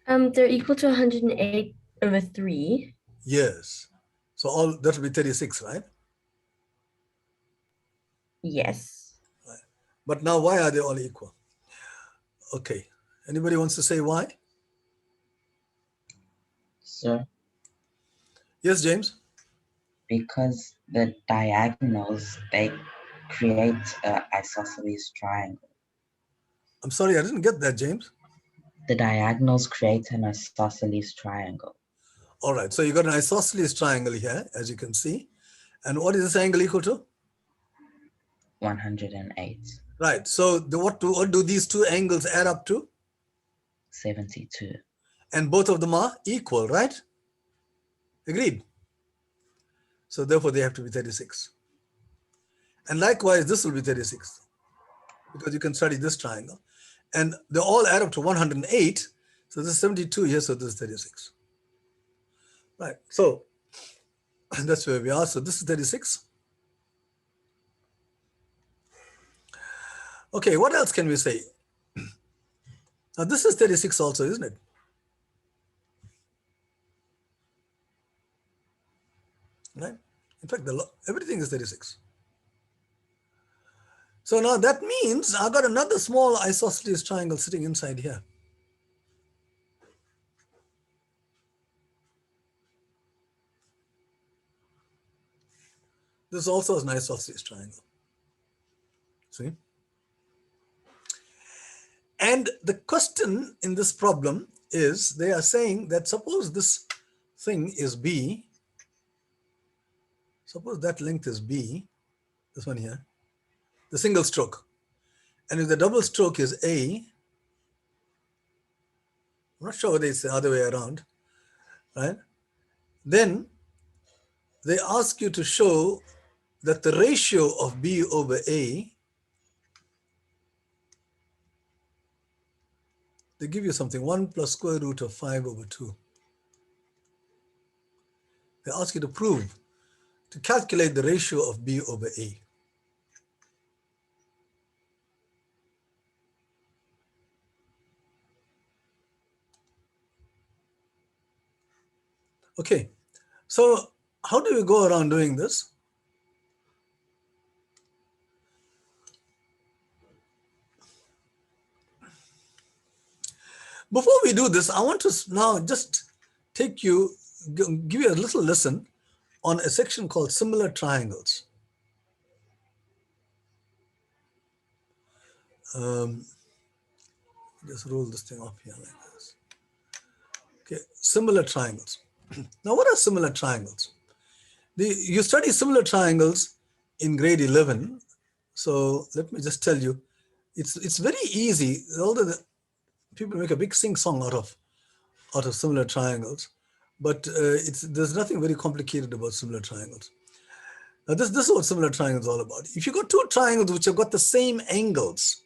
They're equal to 108/3. Yes. So all that will be 36, right? Yes. Right. But now why are they all equal? Okay. Anybody wants to say why? Sir, Yes, James? because the diagonals, they create an isosceles triangle. I'm sorry, I didn't get that, James. The diagonals create an isosceles triangle. All right, so you got an isosceles triangle here, as you can see. And what is this angle equal to? 108. Right, so what do these two angles add up to? 72. And both of them are equal, right? Agreed. So therefore they have to be 36. And likewise, this will be 36 because you can study this triangle. And they all add up to 108. So this is 72 here, so this is 36. Right, so that's where we are. So this is 36. Okay, what else can we say? Now this is 36 also, isn't it? Right? In fact, everything is 36. So now that means I've got another small isosceles triangle sitting inside here. This also is an isosceles triangle. See? And the question in this problem is, they are saying that suppose this thing is B, suppose that length is B, this one here, the single stroke. And if the double stroke is A, I'm not sure whether it's the other way around, right? Then they ask you to show that the ratio of B over A, they give you something, 1 plus square root of 5 over 2. They ask you to prove, to calculate the ratio of B over A. Okay, so how do we go around doing this? Before we do this, I want to now just give you a little lesson on a section called similar triangles. Just roll this thing up here like this. Okay, similar triangles. Now, what are similar triangles? You study similar triangles in grade 11. So let me just tell you, it's very easy. Although people make a big sing-song out of similar triangles, but there's nothing very complicated about similar triangles. Now, this is what similar triangles are all about. If you got two triangles which have got the same angles,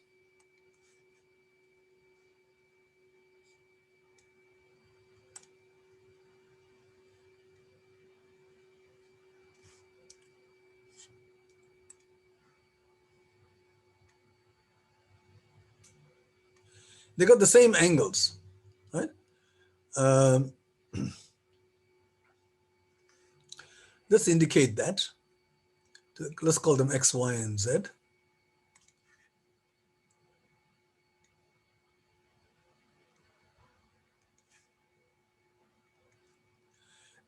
they got the same angles, right? Let's indicate that. Let's call them X, Y, and Z.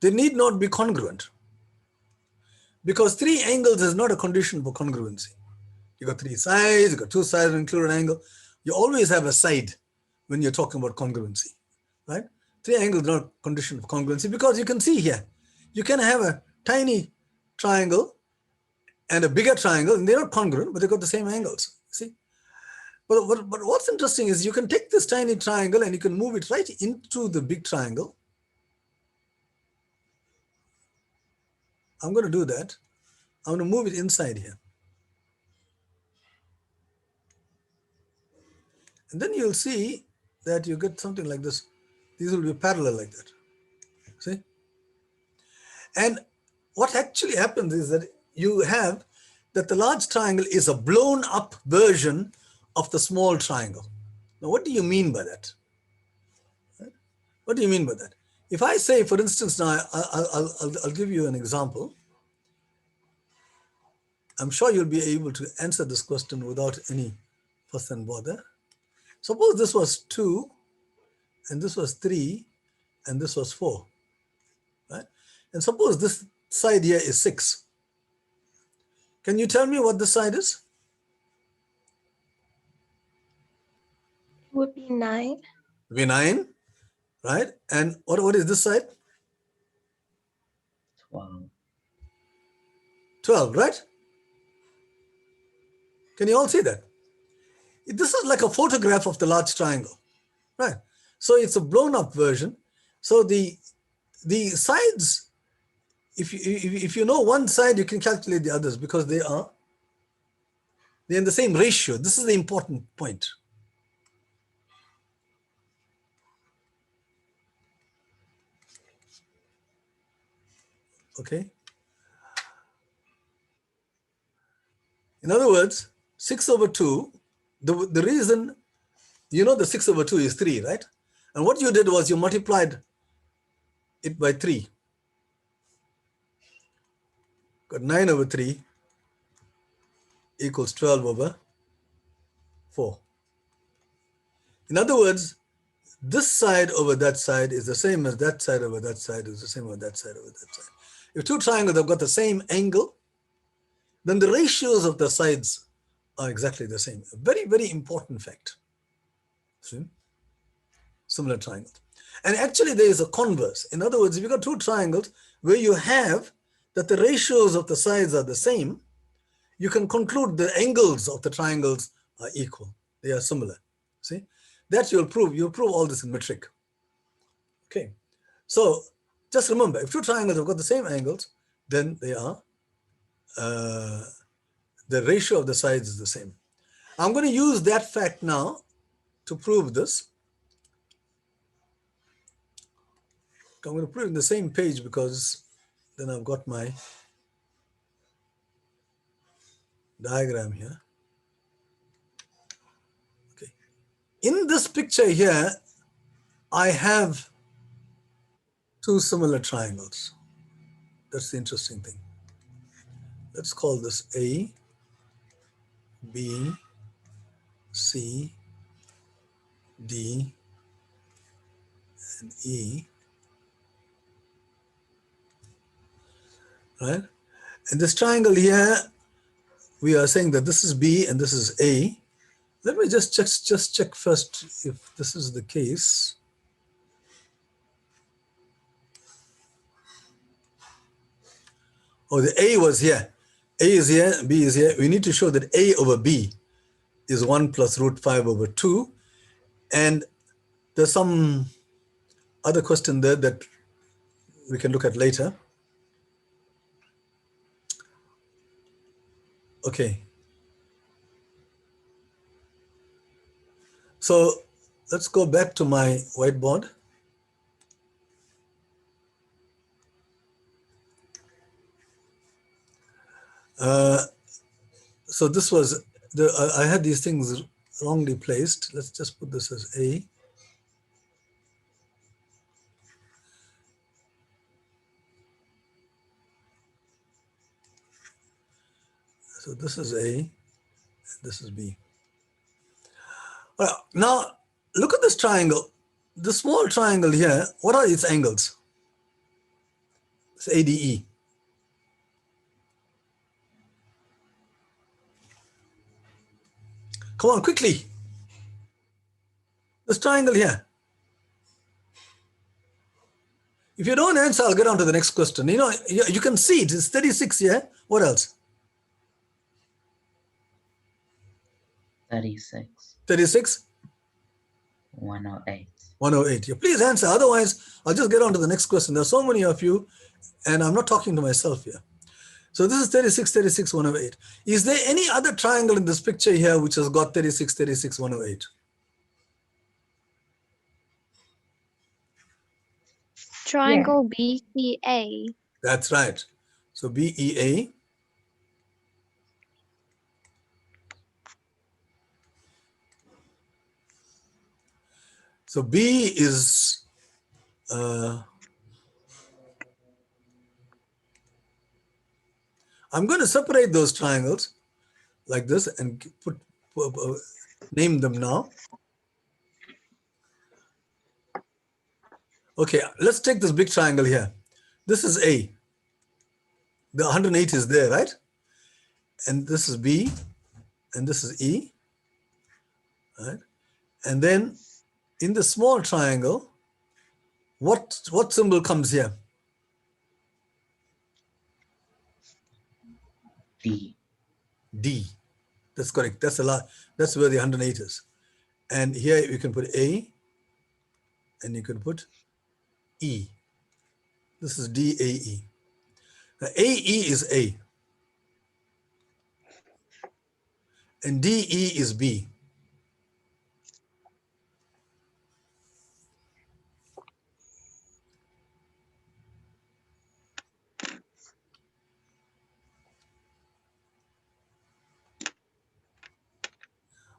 They need not be congruent, because 3 angles is not a condition for congruency. You got 3 sides, you got 2 sides include an angle. You always have a side when you're talking about congruency, right? 3 angles is not a condition for congruency, because you can see here, you can have a tiny triangle and a bigger triangle, and they're not congruent, but they got the same angles. See? But what's interesting is you can take this tiny triangle and you can move it right into the big triangle. I'm going to do that. I'm going to move it inside here. And then you'll see that you get something like this. These will be parallel like that. See? And what actually happens is that you have that the large triangle is a blown up version of the small triangle. Now, what do you mean by that? What do you mean by that? If I say, for instance, now I'll give you an example. I'm sure you'll be able to answer this question without any fuss and bother. Suppose this was 2, and this was 3, and this was 4, right? And suppose this side here is 6. Can you tell me what this side is? It would be 9. It would be 9, right? And what is this side? 12. 12, right? Can you all see that? This is like a photograph of the large triangle, right? So it's a blown up version. So the sides, if you know one side, you can calculate the others, because they're in the same ratio. This is the important point. Okay. In other words, 6 over 2, the reason, you know, the 6 over 2 is 3, right? And what you did was you multiplied it by 3. Got 9 over 3 equals 12 over 4. In other words, this side over that side is the same as that side over that side is the same as that side over that side. If two triangles have got the same angle, then the ratios of the sides are exactly the same. A very, very important fact. See? Similar triangles. And actually there is a converse. In other words, if you've got two triangles where you have that the ratios of the sides are the same, you can conclude the angles of the triangles are equal. They are similar. See? That you'll prove. You'll prove all this in metric. Okay. So just remember, if two triangles have got the same angles, then they are, the ratio of the sides is the same. I'm going to use that fact now to prove this. I'm going to put it in the same page because then I've got my diagram here. Okay. In this picture here, I have two similar triangles. That's the interesting thing. Let's call this A, B, C, D, and E. Right? And this triangle here, we are saying that this is B and this is A. Let me just check first if this is the case. Oh, the A was here. A is here, B is here. We need to show that A over B is 1 plus root 5 over 2. And there's some other question there that we can look at later. Okay. So let's go back to my whiteboard. So this was, I had these things wrongly placed. Let's just put this as A. So this is A, this is B. Well, now look at this triangle. The small triangle here, what are its angles? It's ADE. Come on, quickly. This triangle here. If you don't answer, I'll get on to the next question. You know, you can see it. It's 36 here. What else? 36. 36? 108. 108. Yeah, please answer. Otherwise, I'll just get on to the next question. There's so many of you, and I'm not talking to myself here. So this is 36, 36, 108. Is there any other triangle in this picture here which has got 36, 36, 108? Triangle BCA. That's right. So BEA. So B is I'm going to separate those triangles like this and name them now. Okay, let's take this big triangle here. This is A. The 108 is there, right? And this is B, and this is E, right? And then in the small triangle, what symbol comes here? D. D. That's correct. That's a lot. That's where the 108 is. And here you can put A, and you can put E. This is DAE. Now AE is A, and DE is B.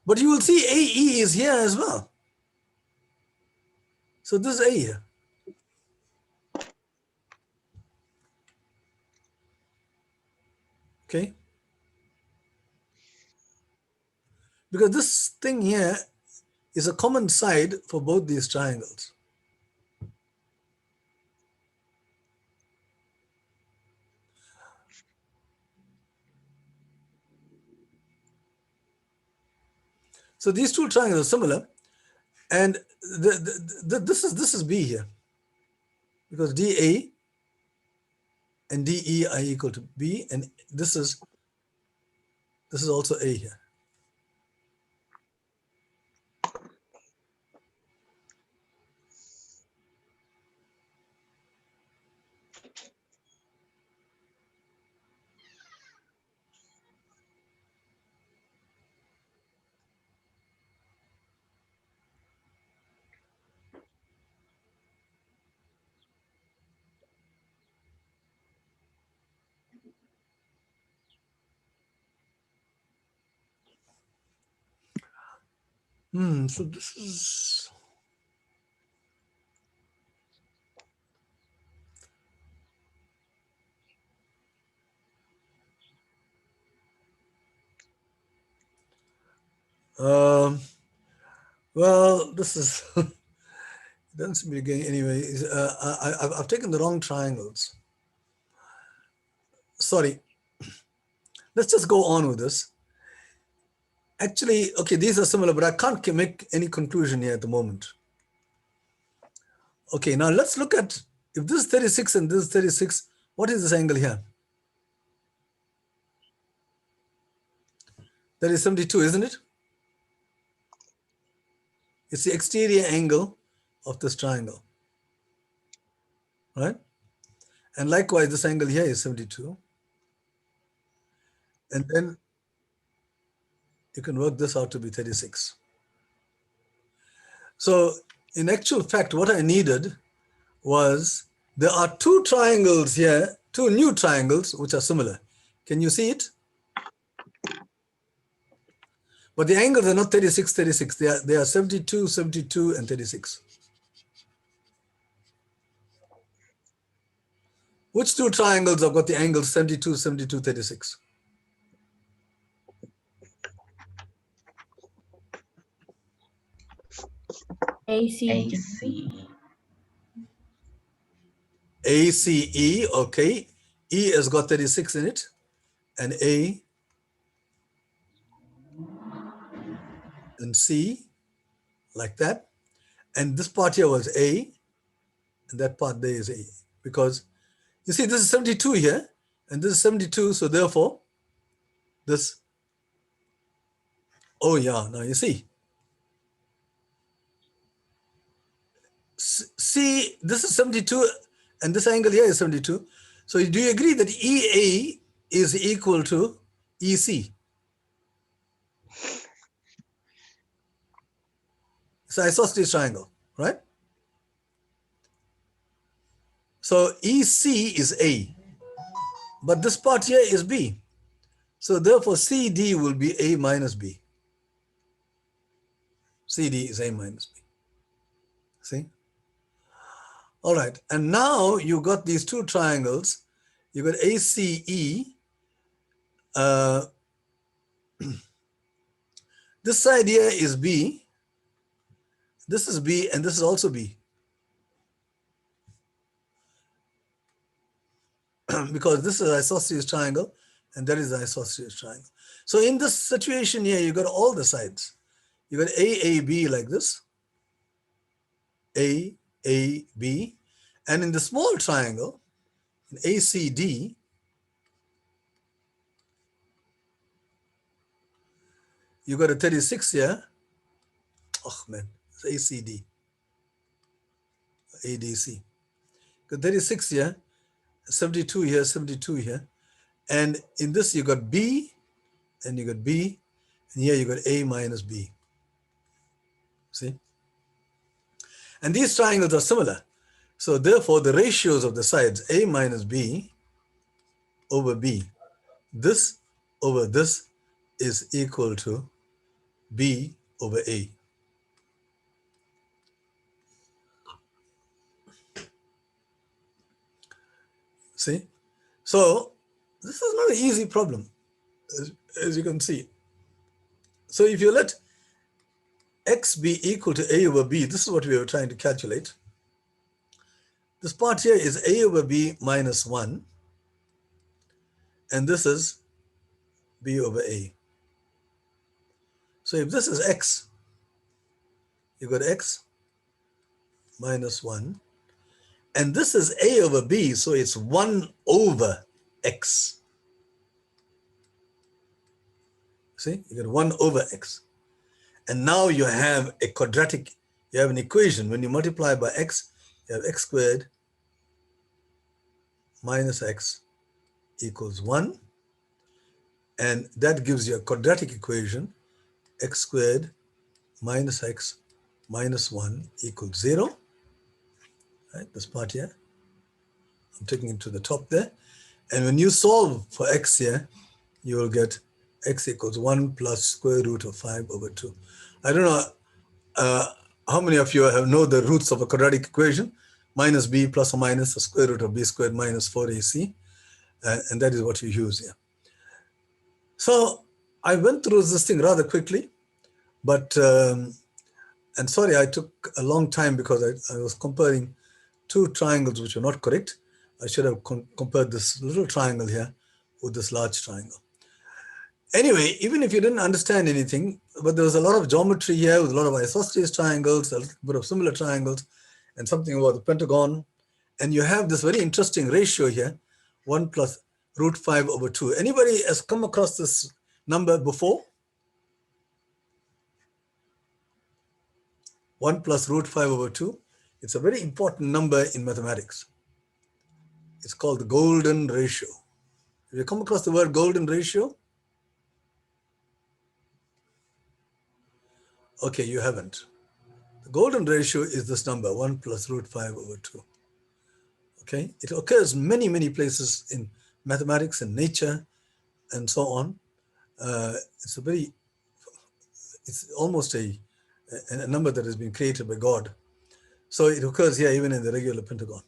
But you will see AE is here as well. So this is A here. Okay. Because this thing here is a common side for both these triangles. So these two triangles are similar, and this is B here, because DA and DE are equal to B, and this is also A here. So this is, well, this is, it doesn't seem to be going anyway. I've taken the wrong triangles. Sorry. Let's just go on with this. Actually, okay, these are similar, but I can't make any conclusion here at the moment. Okay, now let's look at, if this is 36 and this is 36, what is this angle here? That is 72, isn't it? It's the exterior angle of this triangle, right? And likewise, this angle here is 72. And then you can work this out to be 36. So in actual fact, what I needed was, there are two triangles here, two new triangles, which are similar. Can you see it? But the angles are not 36, 36. They are 72, 72, and 36. Which two triangles have got the angles 72, 72, 36? AC. ACE, okay. E has got 36 in it, and A and C, like that. And this part here was A, and that part there is A. Because you see, this is 72 here, and this is 72, so therefore, this, oh yeah, now you see. See, this is 72, and this angle here is 72. So do you agree that EA is equal to EC? It's an isosceles triangle, right? So EC is A, but this part here is B. So therefore CD will be A minus B. CD is A minus B. See? All right, and now you got these two triangles. You got ACE. This side here is B. This is B, and this is also B. Because this is an isosceles triangle, and that is an isosceles triangle. So in this situation here, you got all the sides. You got AAB like this, AAB, and in the small triangle, in ACD, you got a 36 here. Oh man, it's ACD, ADC. Got 36 here, 72 here, 72 here. And in this, you got B, and you got B, and here you got A minus B. See? And these triangles are similar. So therefore, the ratios of the sides, A minus B over B, this over this is equal to B over A. See? So this is not an easy problem, as you can see. So if you let X be equal to A over B, this is what we were trying to calculate. This part here is A over B minus 1, and this is B over A. So if this is x, you got x minus 1. And this is a over b, so it's 1 over x. See, you get 1 over x. And now you have a quadratic, you have an equation. When you multiply by x, you have x squared minus x equals 1. And that gives you a quadratic equation, x squared minus x minus 1 equals 0. Right, this part here, I'm taking it to the top there. And when you solve for x here, you will get x equals 1 plus square root of 5 over 2. I don't know how many of you know the roots of a quadratic equation, minus b plus or minus the square root of b squared minus 4ac, and that is what you use here. So I went through this thing rather quickly, but, and sorry, I took a long time because I was comparing two triangles which were not correct. I should have compared this little triangle here with this large triangle. Anyway, even if you didn't understand anything, but there was a lot of geometry here with a lot of isosceles triangles, a little bit of similar triangles, and something about the Pentagon. And you have this very interesting ratio here, 1 plus root 5 over 2. Anybody has come across this number before? 1 plus root 5 over 2. It's a very important number in mathematics. It's called the golden ratio. Have you come across the word golden ratio? Okay, you haven't. The golden ratio is this number, 1 plus root 5 over 2. Okay, it occurs many, many places in mathematics and nature and so on. It's almost a number that has been created by God. So it occurs here even in the regular Pentagon.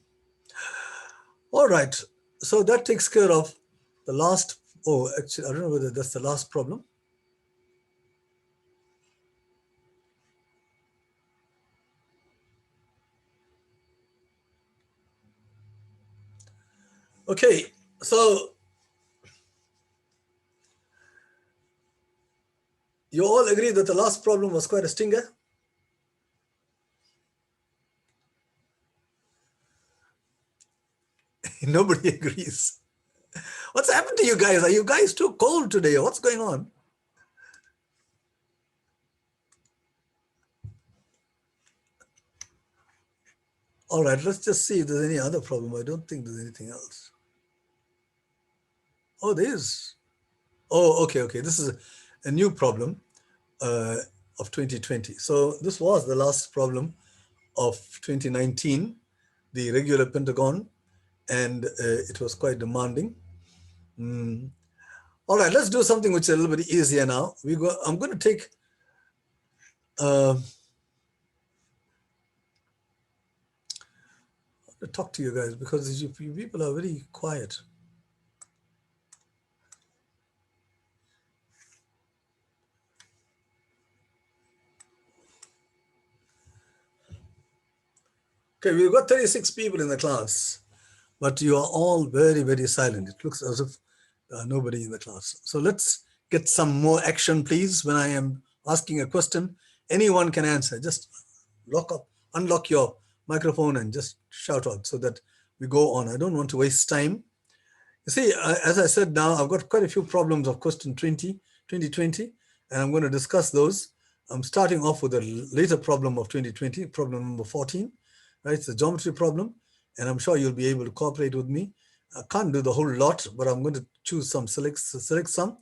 All right, so that takes care of the last, oh, actually, I don't know whether that's the last problem. Okay, so you all agree that the last problem was quite a stinger? Nobody agrees. What's happened to you guys? Are you guys too cold today? What's going on? All right, let's just see if there's any other problem. I don't think there's anything else. Oh, there is. Oh, okay. This is a new problem of 2020. So this was the last problem of 2019, the regular Pentagon, and it was quite demanding. All right, let's do something which is a little bit easier now. I'm going to take to talk to you guys because you people are very quiet. Okay, we've got 36 people in the class, but you are all very, very silent. It looks as if nobody in the class. So let's get some more action, please. When I am asking a question, anyone can answer. Just unlock your microphone and just shout out so that we go on. I don't want to waste time. You see, as I said now, I've got quite a few problems of question 2020, and I'm going to discuss those. I'm starting off with a later problem of 2020, problem number 14. Right, it's a geometry problem, and I'm sure you'll be able to cooperate with me. I can't do the whole lot, but I'm going to choose some, select some,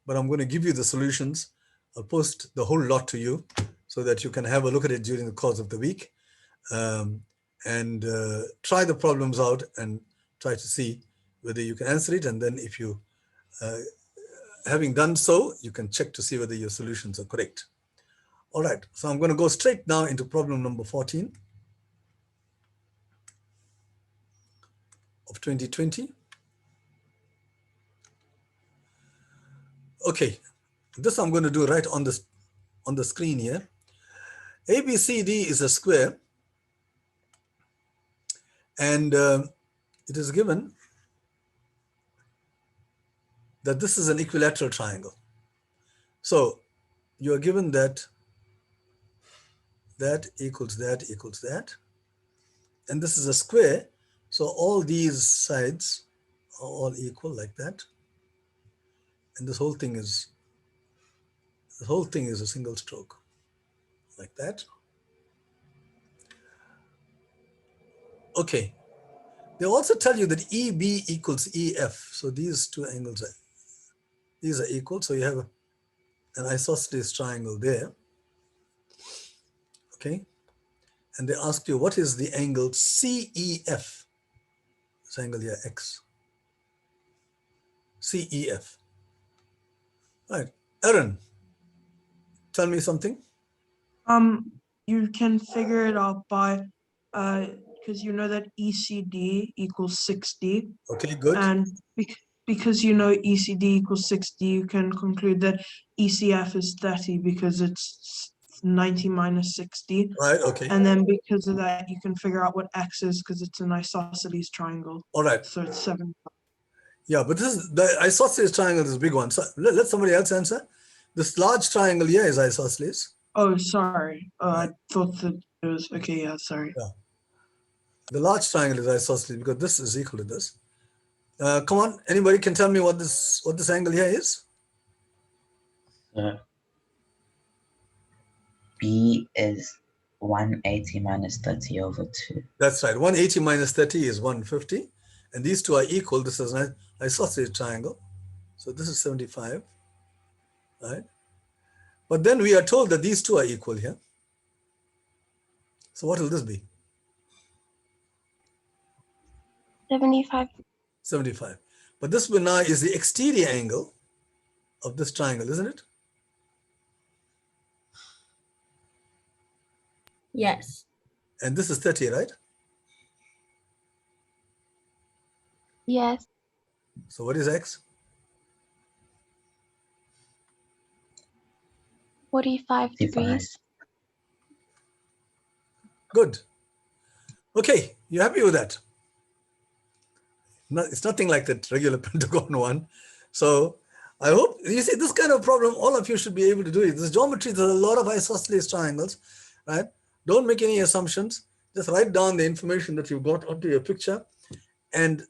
but I'm going to give you the solutions. I'll post the whole lot to you so that you can have a look at it during the course of the week and try the problems out and try to see whether you can answer it. And then if you, having done so, you can check to see whether your solutions are correct. All right, so I'm going to go straight now into problem number 14. Of 2020. Okay, this I'm going to do right on the screen here. ABCD is a square, and it is given that this is an equilateral triangle. So you are given that that equals that equals that, and this is a square, so all these sides are all equal like that, and this whole thing is a single stroke like that. Okay, they also tell you that EB equals EF, so these two angles these are equal, so you have an isosceles triangle there. Okay, and they ask you what is the angle CEF, this angle here X, CEF. Right, Aaron, tell me something. You can figure it out by because you know that ECD equals 60, Okay, good. and because you know ECD equals 60, you can conclude that ECF is 30 because it's 90 minus 60. Right, okay. And then because of that, you can figure out what X is because it's an isosceles triangle. All right. So it's 7. Yeah, but this is the isosceles triangle is a big one. So let somebody else answer. This large triangle here is isosceles. Oh, sorry. I thought that it was okay. Yeah, sorry. Yeah. The large triangle is isosceles because this is equal to this. Come on, anybody can tell me what this angle here is? B is 180 minus 30 over 2. That's right. 180 minus 30 is 150. And these two are equal. This is an isosceles triangle. So this is 75. Right? But then we are told that these two are equal here. So what will this be? 75. 75. But this one now is the exterior angle of this triangle, isn't it? Yes. And this is 30, right? Yes. So what is X? 45 55. degrees. Good. Okay, you happy with that? No, it's nothing like that regular Pentagon one. So I hope, you see, this kind of problem, all of you should be able to do it. This geometry, there's a lot of isosceles triangles, right? Don't make any assumptions. Just write down the information that you got onto your picture and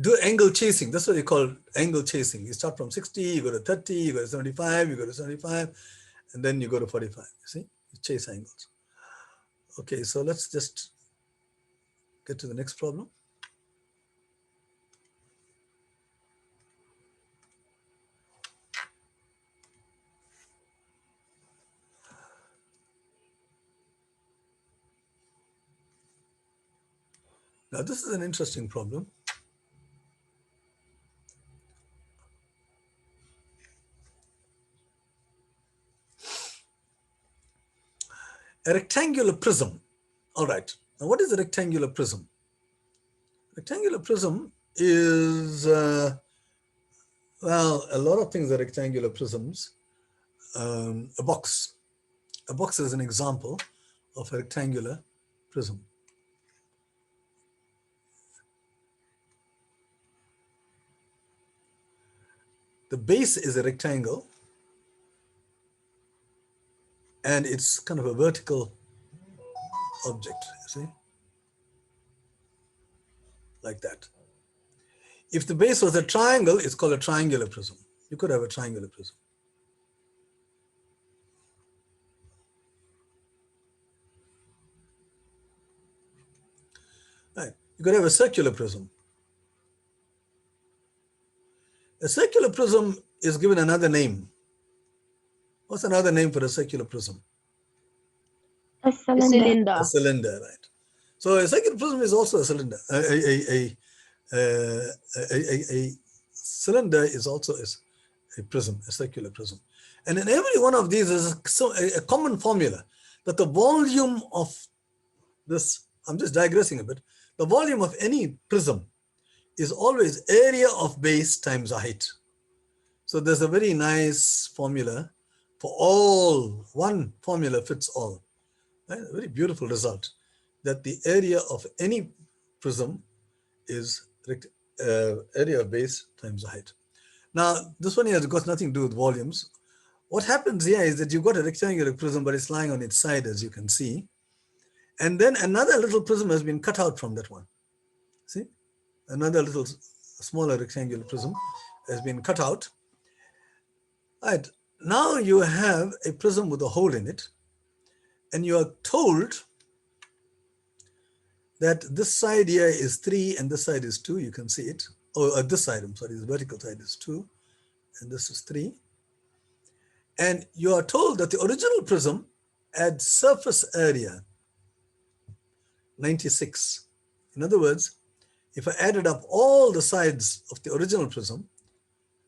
do angle chasing. That's what you call angle chasing. You start from 60, you go to 30, you go to 75, you go to 75, and then you go to 45. You see, you chase angles. Okay, so let's just get to the next problem. Now, this is an interesting problem. A rectangular prism. All right. Now, what is a rectangular prism? Rectangular prism is, well, a lot of things are rectangular prisms. A box. A box is an example of a rectangular prism. The base is a rectangle, and it's kind of a vertical object, you see, like that. If the base was a triangle, it's called a triangular prism. You could have a triangular prism. Right. You could have a circular prism. A circular prism is given another name. What's another name for a circular prism? A cylinder. Cylinder. A cylinder, right? So a circular prism is also a cylinder. A cylinder is also a prism, a circular prism. And in every one of these is a common formula that the volume of this, I'm just digressing a bit, the volume of any prism is always area of base times height. So there's a very nice formula for all, one formula fits all. Right? A very beautiful result that the area of any prism is area of base times the height. Now, this one here has got nothing to do with volumes. What happens here is that you've got a rectangular prism, but it's lying on its side, as you can see. And then another little prism has been cut out from that one. See? Another little smaller rectangular prism has been cut out. All right. Now you have a prism with a hole in it, and you are told that this side here is 3 and this side is 2. You can see it. Oh, this side, I'm sorry, the vertical side is 2 and this is 3. And you are told that the original prism had surface area 96. In other words, if I added up all the sides of the original prism,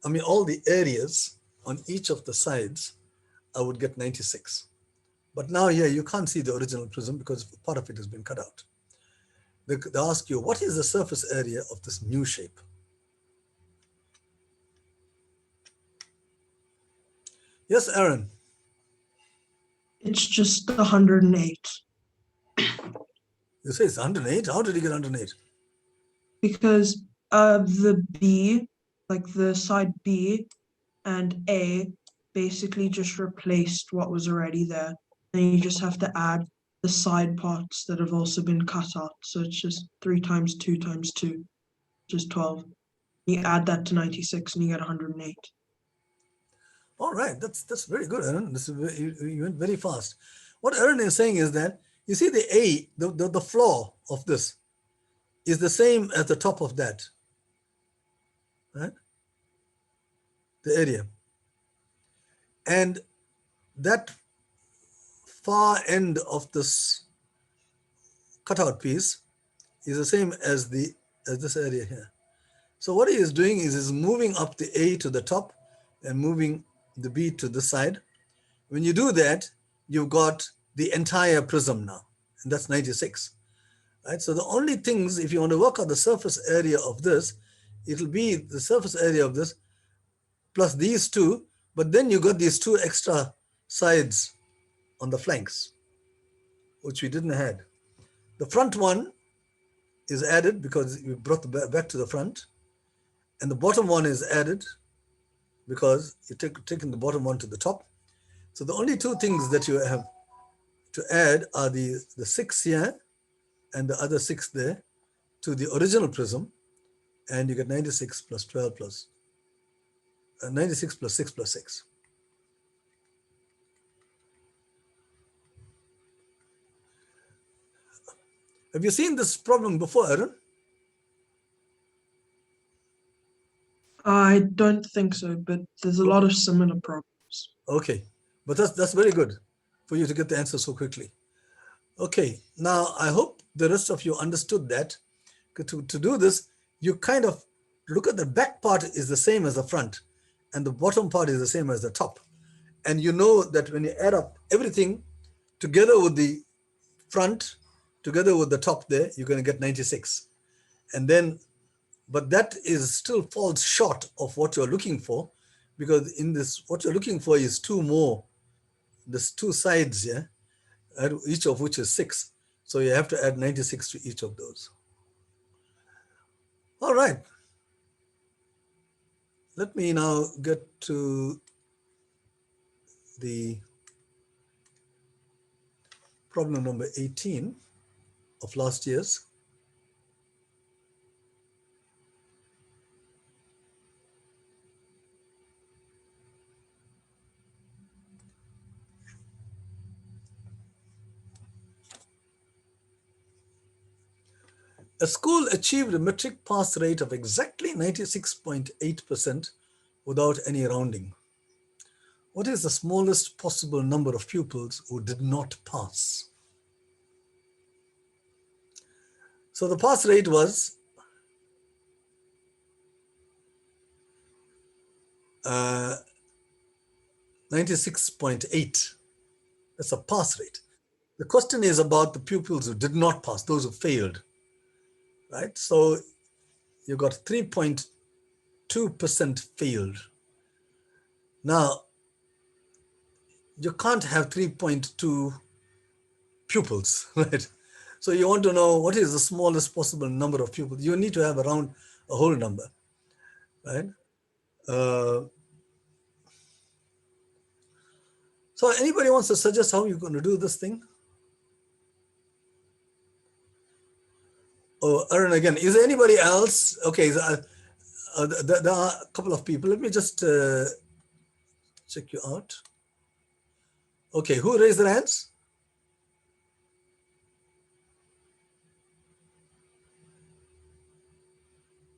I mean all the areas on each of the sides, I would get 96. But now here you can't see the original prism because part of it has been cut out. They ask you, what is the surface area of this new shape? Yes, Aaron. It's just 108. You say it's 108? How did you get 108? Because the B, like the side B and A, basically just replaced what was already there. And you just have to add the side parts that have also been cut out. So it's just 3 times 2 times 2, which is 12. You add that to 96 and you get 108. All right, that's very good, Aaron. You went very fast. What Aaron is saying is that, you see the A, the floor of this is the same as the top of that, right? The area. And that far end of this cutout piece is the same as this area here. So what he is doing is he's moving up the A to the top and moving the B to the side. When you do that, you've got the entire prism now, and that's 96. Right? So the only things, if you want to work out the surface area of this, it'll be the surface area of this plus these two, but then you got these 2 extra sides on the flanks, which we didn't have. The front one is added because you brought the back to the front, and the bottom one is added because you're taking the bottom one to the top. So the only 2 things that you have to add are the 6 here and the other 6 there to the original prism, and you get 96 plus 12 plus 96 plus 6 plus 6. Have you seen this problem before, Aaron? I don't think so, but there's a lot of similar problems. Okay, but that's very good for you to get the answer so quickly. Okay, now I hope the rest of you understood that. To do this, you kind of look at the back part is the same as the front, and the bottom part is the same as the top. And you know that when you add up everything together with the front, together with the top there, you're going to get 96. And then, but that is still falls short of what you're looking for, because in this, what you're looking for is 2 more, there's 2 sides here, each of which is 6. So you have to add 96 to each of those. All right. Let me now get to the problem number 18 of last year's. A school achieved a metric pass rate of exactly 96.8% without any rounding. What is the smallest possible number of pupils who did not pass? So the pass rate was 96.8. That's a pass rate. The question is about the pupils who did not pass, those who failed. Right, so you got 3.2% failed. Now, you can't have 3.2 pupils, right? So you want to know what is the smallest possible number of pupils. You need to have around a whole number, right? So anybody wants to suggest how you're going to do this thing? Oh, Aaron again. Is there anybody else? Okay, so, there are a couple of people. Let me just check you out. Okay, who raised their hands?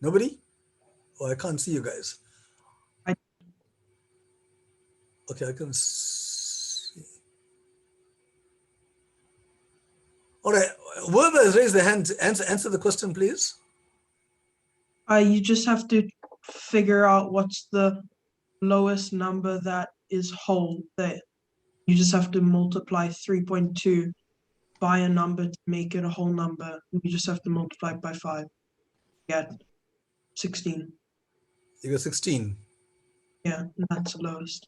Nobody? Oh, I can't see you guys. Okay, I can see. All right, whoever has raised their hand, answer the question, please. You just have to figure out what's the lowest number that is whole. That you just have to multiply 3.2 by a number to make it a whole number. You just have to multiply it by 5. Get 16. You got 16. Yeah, that's the lowest.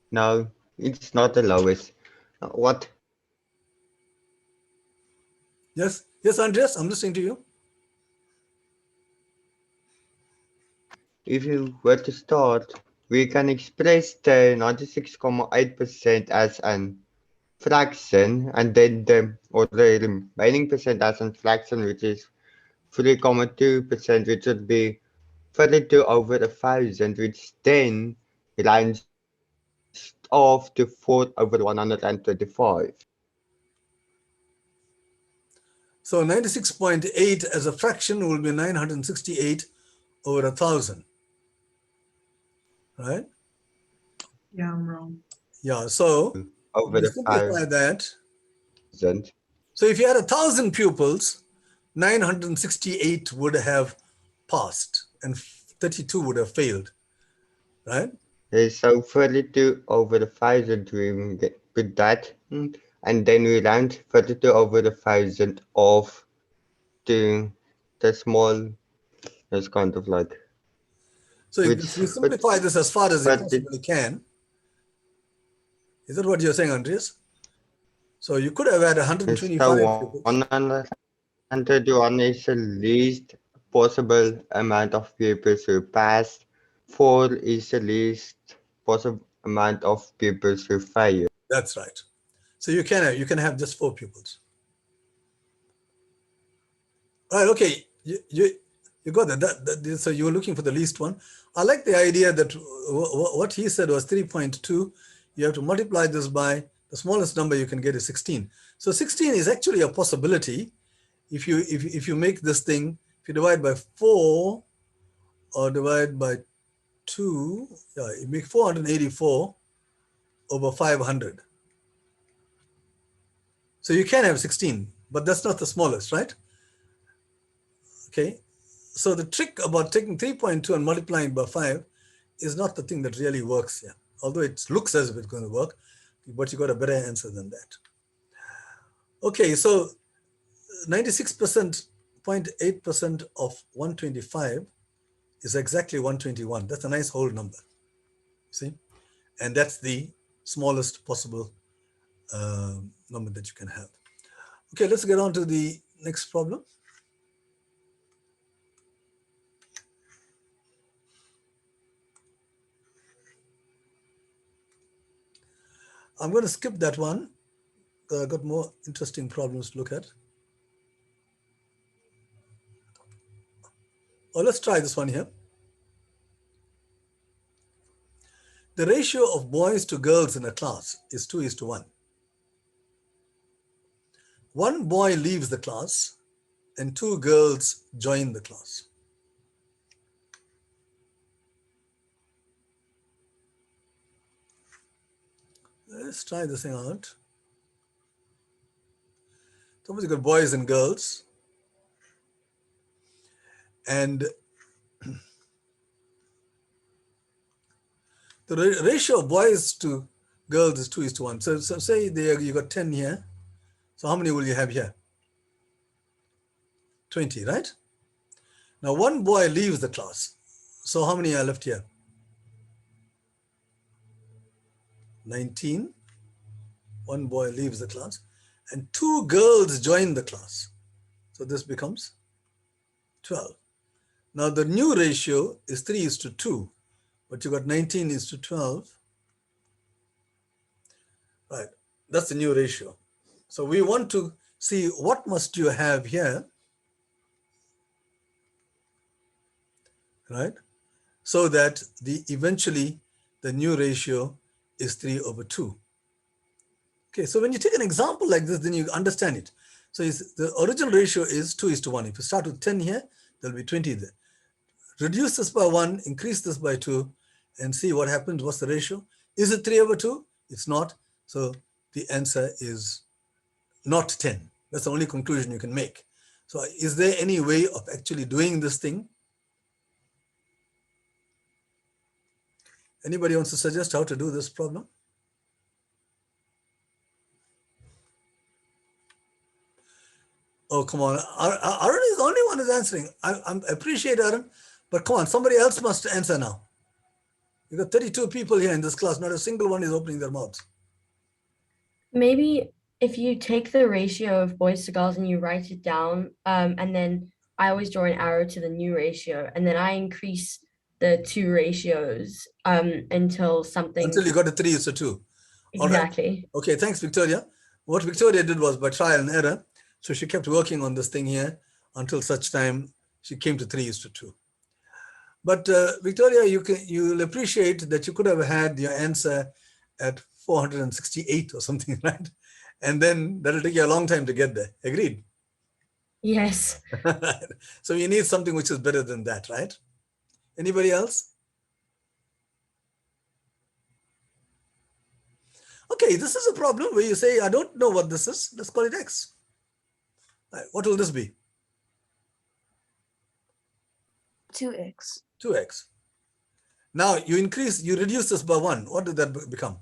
No, it's not the lowest. What? Yes, yes, Andreas, I'm listening to you. If you were to start, we can express the 96.8% as an fraction, and then the remaining percent as a fraction, which is 3.2%, which would be 32 over 1,000, which then rounds off to 4 over 125. So 96.8 as a fraction will be 968 over 1,000, right? Yeah, I'm wrong. Yeah, so Over you the simplify that. 1,000. So if you had 1,000 pupils, 968 would have passed and 32 would have failed, right? So 32 over 1,000, we put that, and then we round 32 over 1,000 off to the small. It's kind of like, So which we simplify this as far as you 30 possibly can. Is that what you're saying, Andreas? So you could have had is 125 the pupils. 131 is the least possible amount of pupils who passed. 4 is the least possible amount of pupils who failed. That's right. So you can have just 4 pupils. All right, okay. You got that. So you were looking for the least one. I like the idea that what he said was 3.2. You have to multiply this by the smallest number you can get is 16. So 16 is actually a possibility. If you make this thing, if you divide by 4 or divide by 2, yeah, you make 484 over 500. So you can have 16, but that's not the smallest, right? Okay. So the trick about taking 3.2 and multiplying by 5 is not the thing that really works here. Although it looks as if it's going to work, but you got a better answer than that. Okay, so 96.8% of 125 is exactly 121. That's a nice whole number, see? And that's the smallest possible number that you can have. Okay, let's get on to the next problem. I'm going to skip that one. I've got more interesting problems to look at. Oh, let's try this one here. The ratio of boys to girls in a class is 2:1. One boy leaves the class and 2 girls join the class. Let's try this thing out. Suppose you got boys and girls, and the ratio of boys to girls is 2:1. So say you got 10 here. So how many will you have here? 20, right? Now one boy leaves the class. So how many are left here? 19. One boy leaves the class and 2 girls join the class. So this becomes 12. Now the new ratio is 3:2, but you got 19:12. Right, that's the new ratio. So we want to see what must you have here, right? So that eventually the new ratio is 3/2. Okay, so when you take an example like this, then you understand it. So the original ratio is 2:1. If you start with 10 here, there'll be 20 there. Reduce this by 1, increase this by 2, and see what happens. What's the ratio? Is it 3/2? It's not. So the answer is not 10. That's the only conclusion you can make. So is there any way of actually doing this thing? Anybody wants to suggest how to do this problem? Oh, come on. Aaron is the only one who's answering. I appreciate Aaron, but come on, somebody else must answer now. You got 32 people here in this class. Not a single one is opening their mouths. Maybe if you take the ratio of boys to girls and you write it down, and then I always draw an arrow to the new ratio, and then I increase the two ratios until something. Until you got a 3:2. All right. Exactly. Okay, thanks, Victoria. What Victoria did was by trial and error. So she kept working on this thing here until such time she came to 3:2. But Victoria, you'll appreciate that you could have had your answer at 468 or something, right? And then that'll take you a long time to get there. Agreed? Yes. So you need something which is better than that, right? Anybody else? Okay, this is a problem where you say, I don't know what this is. Let's call it X. Right, what will this be? 2x. 2x. Now you reduce this by 1. What did that become?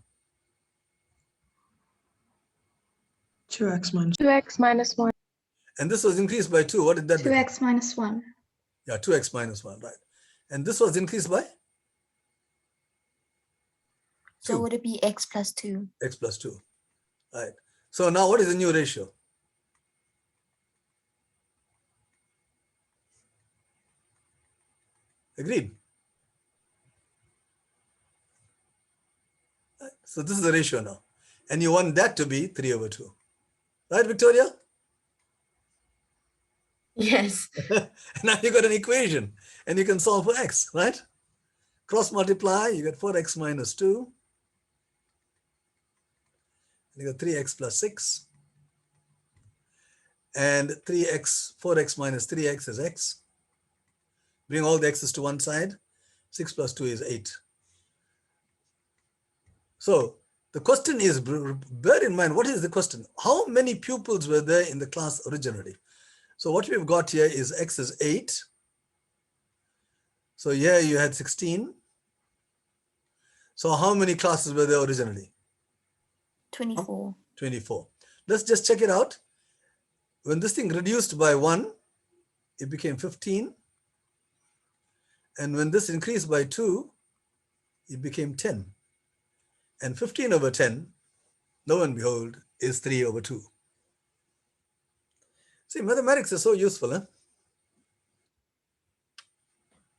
2x minus 2x minus 1. And this was increased by 2. What did that become? 2x minus 1. Yeah, 2x minus 1, right. And this was increased by? 2. So would it be x plus 2? X plus 2, right. So now what is the new ratio? Agreed? Right. So this is the ratio now. And you want that to be 3/2. Right, Victoria? Yes. Now you got an equation and you can solve for x, right? Cross multiply, you get 4x minus 2. You got 3x plus 6. And 4x minus 3x is x. Bring all the x's to one side. 6 plus 2 is 8. So the question is, bear in mind, what is the question? How many pupils were there in the class originally? So what we've got here is x is 8. So here you had 16. So how many classes were there originally? 24. 24. Let's just check it out. When this thing reduced by 1, it became 15. And when this increased by 2, it became 10. And 15/10, lo and behold, is 3/2. See, mathematics is so useful, huh?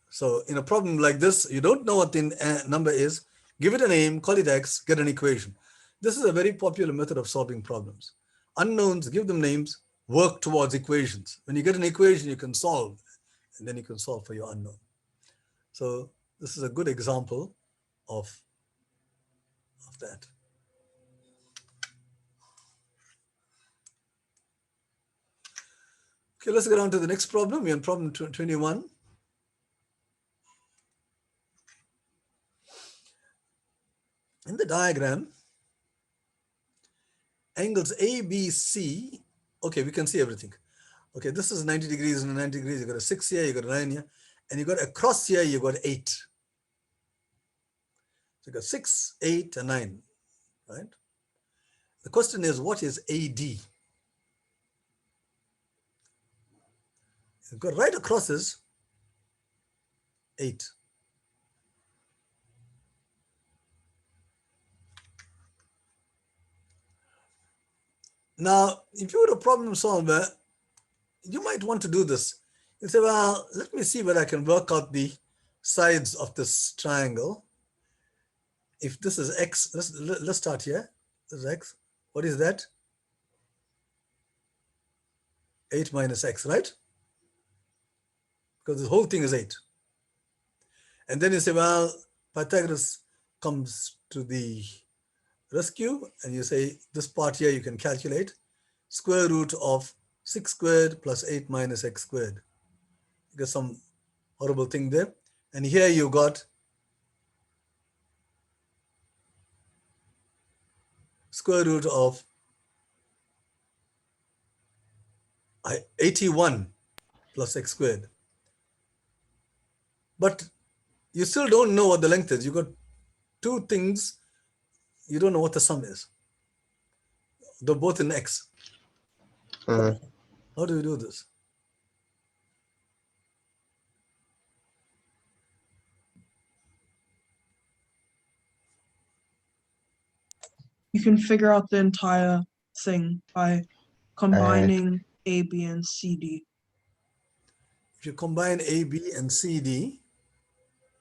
So in a problem like this, you don't know what the number is, give it a name, call it x, get an equation. This is a very popular method of solving problems. Unknowns, give them names, work towards equations. When you get an equation, you can solve, and then you can solve for your unknown. So this is a good example of that. Okay, let's get on to the next problem. We're on problem 21. In the diagram, angles A, B, C, okay, we can see everything. Okay, this is 90 degrees and 90 degrees. You got a 6 here, you got a 9 here, and you got across here, you got 8. So you got 6, 8, and 9, right? The question is, what is AD? You've got right across is 8. Now, if you were a problem solver, you might want to do this. You say, well, let me see whether I can work out the sides of this triangle. If this is x, let's start here. This is x. What is that? 8 minus x, right? Because the whole thing is 8. And then you say, well, Pythagoras comes to the rescue, and you say, this part here you can calculate. Square root of 6 squared plus 8 minus x squared. You get some horrible thing there. And here you got square root of 81 plus x squared. But you still don't know what the length is. You got two things, you don't know what the sum is. They're both in x. How do we do this? You can figure out the entire thing by combining A, B, and C, D. If you combine A, B, and C, D,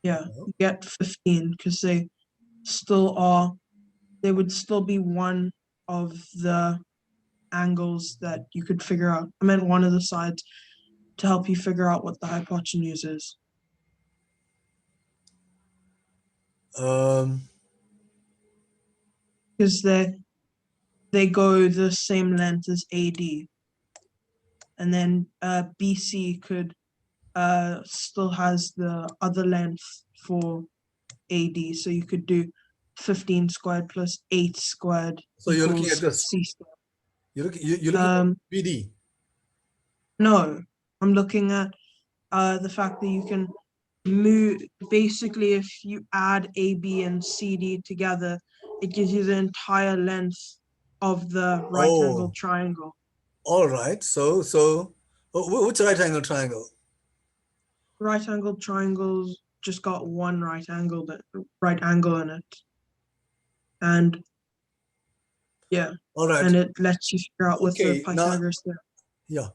Yeah, you get 15 because they still are, they would still be one of the angles that you could figure out. I meant one of the sides to help you figure out what the hypotenuse is. Because they go the same length as AD. And then BC could still has the other length for AD. So you could do 15 squared plus 8 squared. So you're looking at this. C squared. You're looking at BD. No, I'm looking at the fact that you can move, basically if you add AB and CD together, it gives you the entire length of the right angle triangle. All right, so which right angle triangle? Right angled triangles just got one right angle in it. And yeah, all right. And it lets you figure out what the Pythagoras there. Yeah.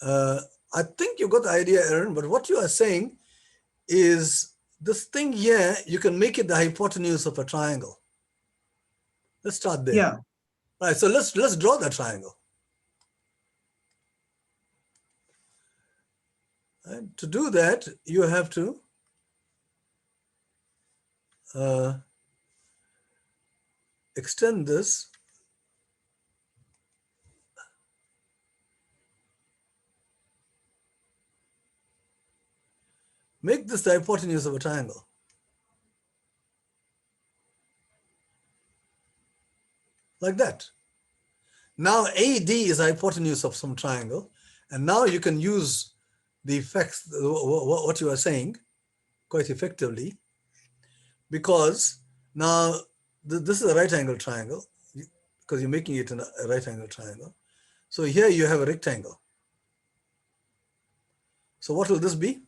I think you got the idea, Aaron, but what you are saying is this thing here, you can make it the hypotenuse of a triangle. Let's start there. Yeah. Right, so let's draw that triangle. And to do that, you have to extend this. Make this the hypotenuse of a triangle. Like that. Now AD is the hypotenuse of some triangle, and now you can use the effects, what you are saying, quite effectively, because now this is a right angle triangle, because you're making it a right angle triangle. So here you have a rectangle. So what will this be?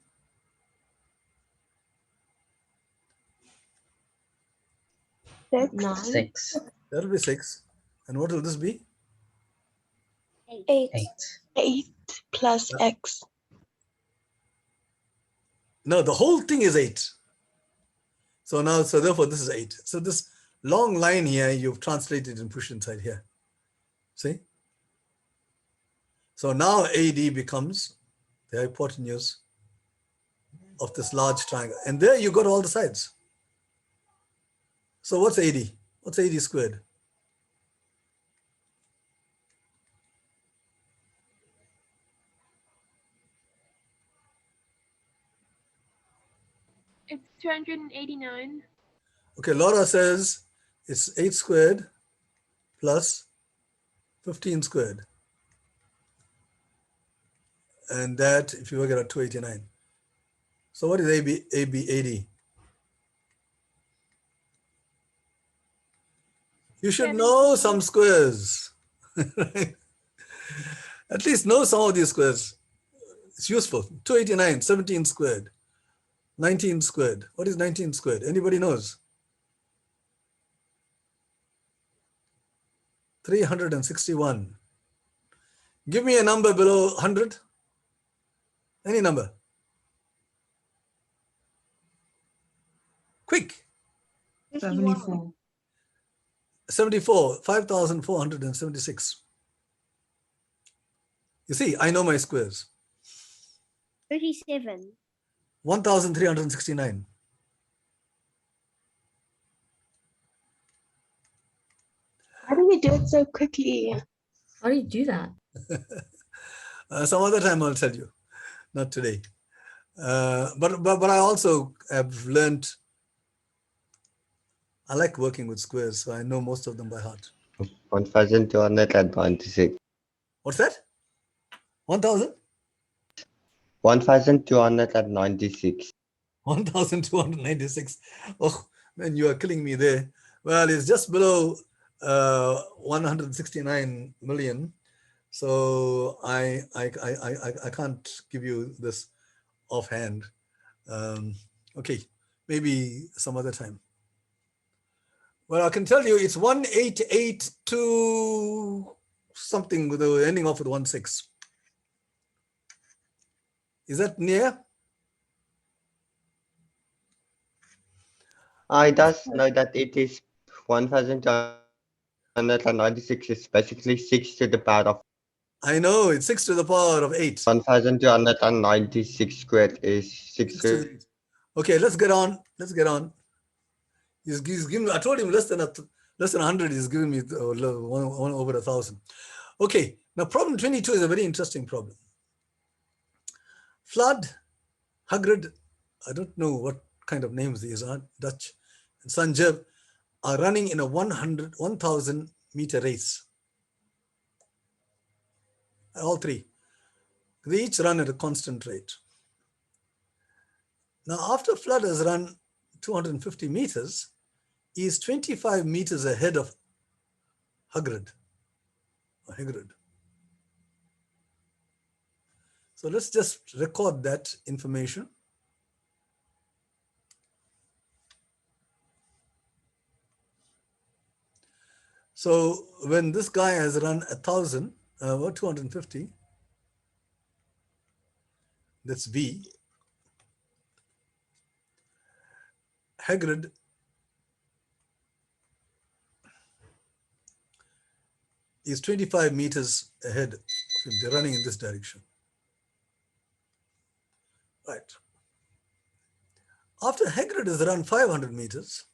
Six. That will be 6. And what will this be? 8. 8 plus x. No, the whole thing is 8. So therefore this is 8. So this long line here, you've translated and pushed inside here. See? So now AD becomes the hypotenuse of this large triangle. And there you got all the sides. So what's AD? What's AD squared? It's 289. Okay, Laura says it's 8 squared plus 15 squared. And that, if you work it out, 289. So what is AD? You should know some squares. Right? At least know some of these squares. It's useful. 289, 17 squared, 19 squared. What is 19 squared? Anybody knows? 361. Give me a number below 100. Any number. Quick. 74. 74, 5,476. You see, I know my squares. 37. 1,369. How do we do it so quickly? How do you do that? Some other time I'll tell you, not today. But I also have learned, I like working with squares, so I know most of them by heart. 1,296. What's that? 1,000? 1,296. 1,296. Oh, man, you are killing me there. Well, it's just below 169 million. So I can't give you this offhand. Okay, maybe some other time. Well, I can tell you it's 1882 something with the ending off with 16. Is that near? I just know that it is 1,296 is basically 6 to the power of I know it's 6 to the power of 8. 1,296 squared is 6 6 to the 8. Okay, let's get on. Let's get on. He's giving me, I told him less than 100. He's giving me one over 1,000. Okay, now problem 22 is a very interesting problem. Flood, Hagrid, I don't know what kind of names these are, Dutch, and Sanjeev are running in a 1,000 meter race. All three. They each run at a constant rate. Now, after Flood has run 250 meters, he is 25 meters ahead of Hagrid. So let's just record that information. So when this guy has run 1,000 or 250, that's V. Hagrid is 25 meters ahead of him. They're running in this direction. Right. After Hagrid has run 500 meters,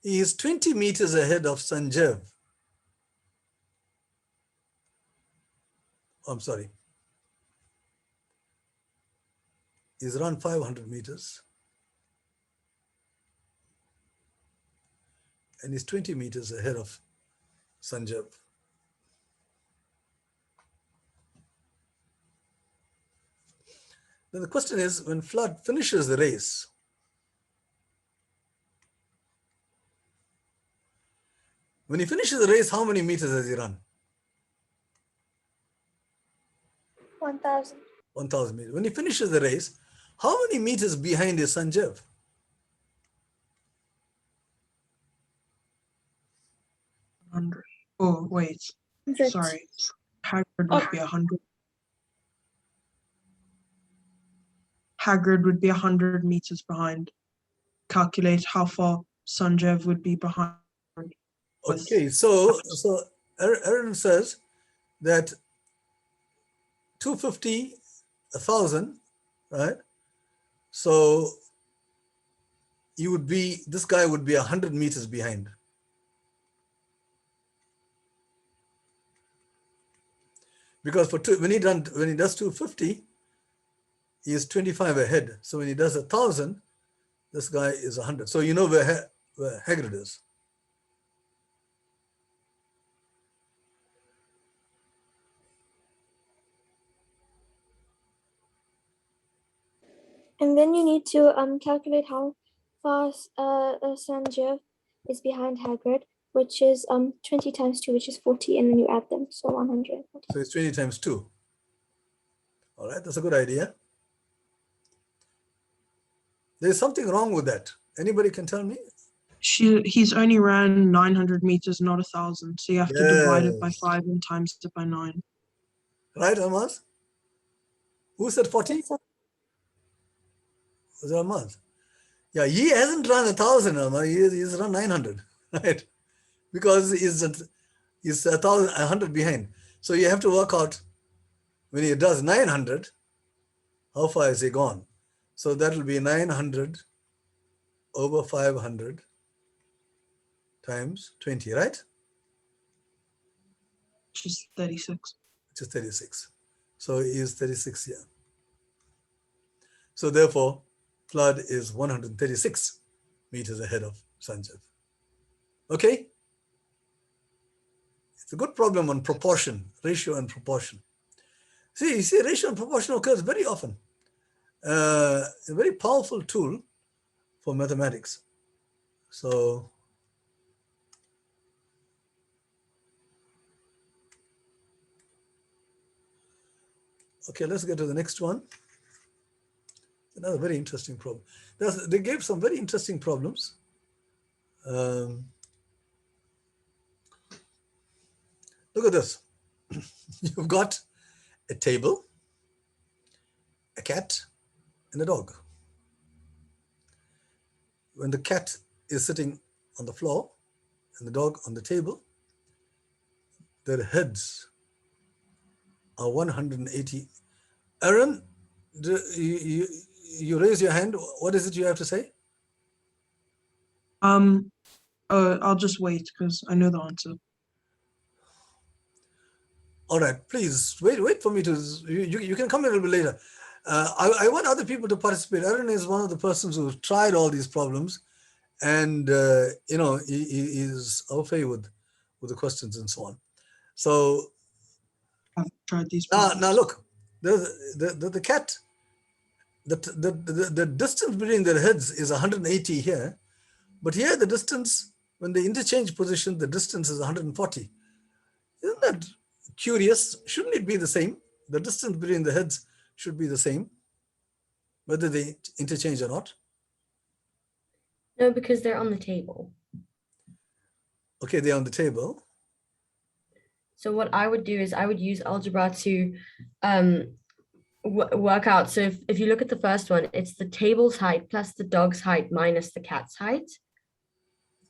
he is 20 meters ahead of Sanjeev. I'm sorry. He's run 500 meters and he's 20 meters ahead of Sanjeev. Now the question is, when Flood finishes the race, when he finishes the race, how many meters has he run? 1,000. 1,000 meters. When he finishes the race, how many meters behind is Sanjeev? 100. Oh, wait. Sorry. Hagrid would be 100. Hagrid would be 100 meters behind. Calculate how far Sanjeev would be behind. Okay, so Aaron says that 250, 1,000, right? So this guy would be 100 meters behind. Because when he does 250, he is 25 ahead. So when he does 1,000, this guy is 100. So you know where Hagrid is. And then you need to calculate how fast Sanjeev is behind Hagrid, which is 20 times 2, which is 40, and then you add them, so 140. So it's 20 times 2. All right, that's a good idea. There's something wrong with that. Anybody can tell me? He's only ran 900 meters, not 1,000. So you have to divide it by Yes. 5 and times it by 9. Right, Almaz? Who said 40? Yes, sir. Was it Almaz? Yeah, he hasn't run 1,000, Almaz. He's run 900, right? Because he's 100 behind. So you have to work out when he does 900, how far is he gone? So that will be 900 over 500 times 20, right? Which is 36. Which is 36. So he is 36 here. So therefore, Flood is 136 meters ahead of Sanjeev. Okay? It's a good problem on proportion, ratio and proportion. See, you see, ratio and proportion occurs very often. A very powerful tool for mathematics. So, okay, let's get to the next one. Another very interesting problem. They gave some very interesting problems. Look at this. You've got a table, a cat, and a dog. When the cat is sitting on the floor and the dog on the table, their heads are 180. Aaron, you raise your hand. What is it you have to say? I'll just wait because I know the answer. All right, please wait for me to. You can come a little bit later. I want other people to participate. Aaron is one of the persons who tried all these problems, and you know he is au fait with the questions and so on. So I've tried these problems. now look, the cat. The distance between their heads is 180 here, but here the distance when they interchange position, the distance is 140. Isn't that curious? Shouldn't it be the same? The distance between the heads should be the same, whether they interchange or not. No, because they're on the table. Okay, they're on the table. So what I would do is I would use algebra to work out. So if you look at the first one, it's the table's height plus the dog's height minus the cat's height.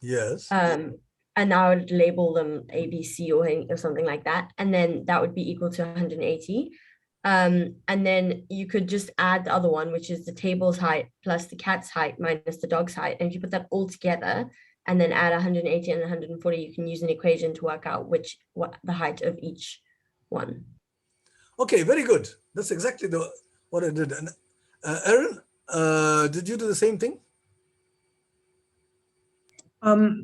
Yes. And I would label them A, B, C or something like that. And then that would be equal to 180. And then you could just add the other one, which is the table's height plus the cat's height minus the dog's height. And if you put that all together and then add 180 and 140, you can use an equation to work out what the height of each one. Okay, very good. That's exactly what I did. And Aaron, did you do the same thing?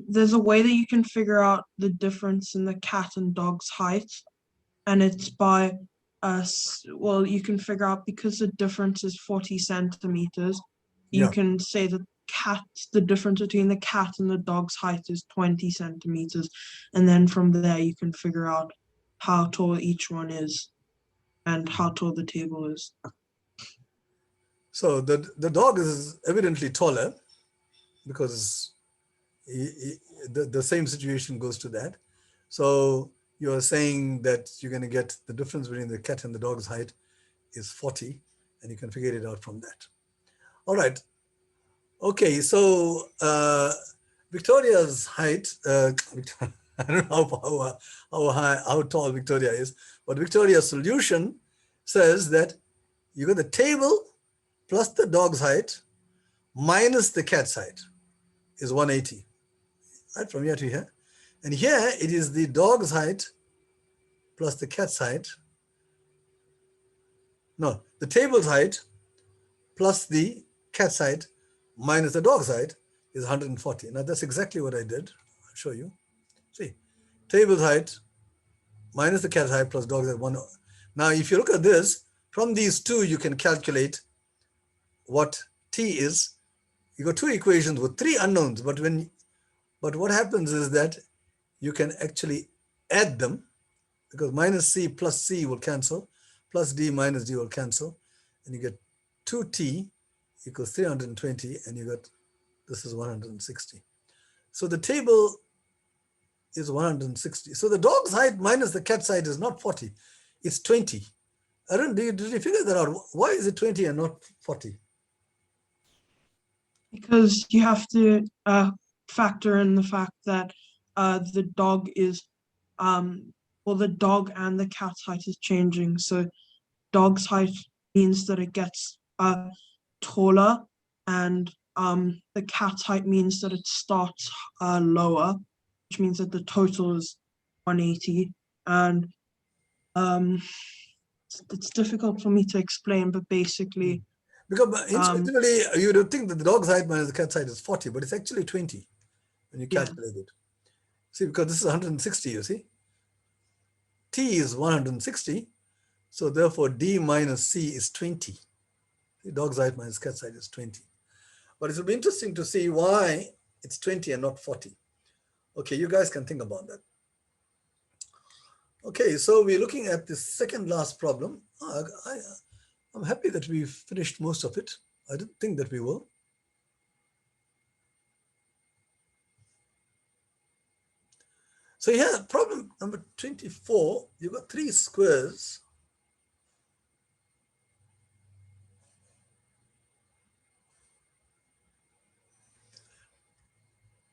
There's a way that you can figure out the difference in the cat and dog's height, and it's by well, you can figure out because the difference is 40 centimeters, you can say that the difference between the cat and the dog's height is 20 centimeters, and then from there you can figure out how tall each one is and how tall the table is. So the dog is evidently taller because the same situation goes to that. So you're saying that you're going to get the difference between the cat and the dog's height is 40, and you can figure it out from that. All right. Okay, so Victoria's height, I don't know how tall Victoria is, but Victoria's solution says that you got the table plus the dog's height minus the cat's height is 180, right, from here to here. And here it is the dog's height plus the cat's height. No, the table's height plus the cat's height minus the dog's height is 140. Now that's exactly what I did. I'll show you. See, table's height minus the cat's height plus dog's height. Now if you look at this, from these two you can calculate what t is. You got two equations with three unknowns, but what happens is that you can actually add them, because minus c plus c will cancel, plus d minus d will cancel, and you get 2t equals 320, and you got, this is 160. So the table is 160. So the dog's height minus the cat's height is not 40, it's 20. Arun, did you figure that out? Why is it 20 and not 40? Because you have to factor in the fact that the dog is, well, the dog and the cat's height is changing. So dog's height means that it gets taller, and the cat's height means that it starts lower, which means that the total is 180. And it's difficult for me to explain, but basically, Because intuitively, you would think that the dog's height minus the cat's height is 40, but it's actually 20 when you Yeah. calculate it. See, because this is 160, you see. T is 160, so therefore D minus C is 20. The dog's height minus cat's height is 20. But it will be interesting to see why it's 20 and not 40. Okay, you guys can think about that. Okay, so we're looking at the second last problem. I'm happy that we've finished most of it. I didn't think that we will. So here, problem number 24, you've got 3 squares.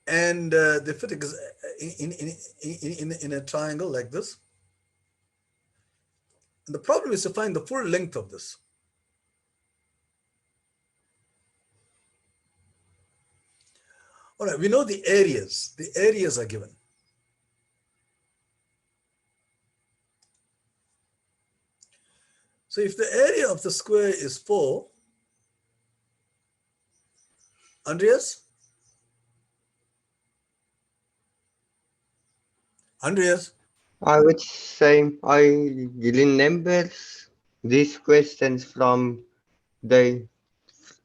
And they fit in a triangle like this. And the problem is to find the full length of this. All right, we know the areas. The areas are given. So if the area of the square is 4, Andreas? Andreas? I would say I remember these questions from the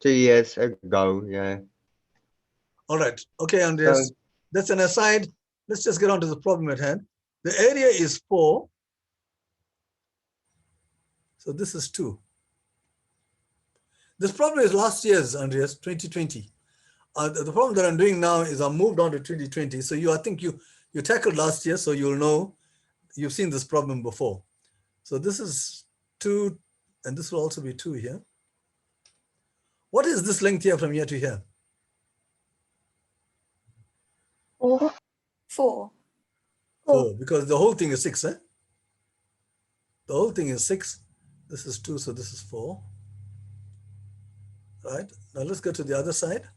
3 years ago. Yeah. All right. Okay, Andreas. That's an aside. Let's just get on to the problem at hand. The area is 4. So this is 2. This problem is last year's, Andreas, 2020. The problem that I'm doing now is I moved on to 2020. So I think you tackled last year, so you'll know, you've seen this problem before. So this is 2, and this will also be 2 here. What is this length here from here to here? 4. 4, because the whole thing is 6, eh? The whole thing is 6. This is 2, so this is 4. Right, now let's go to the other side.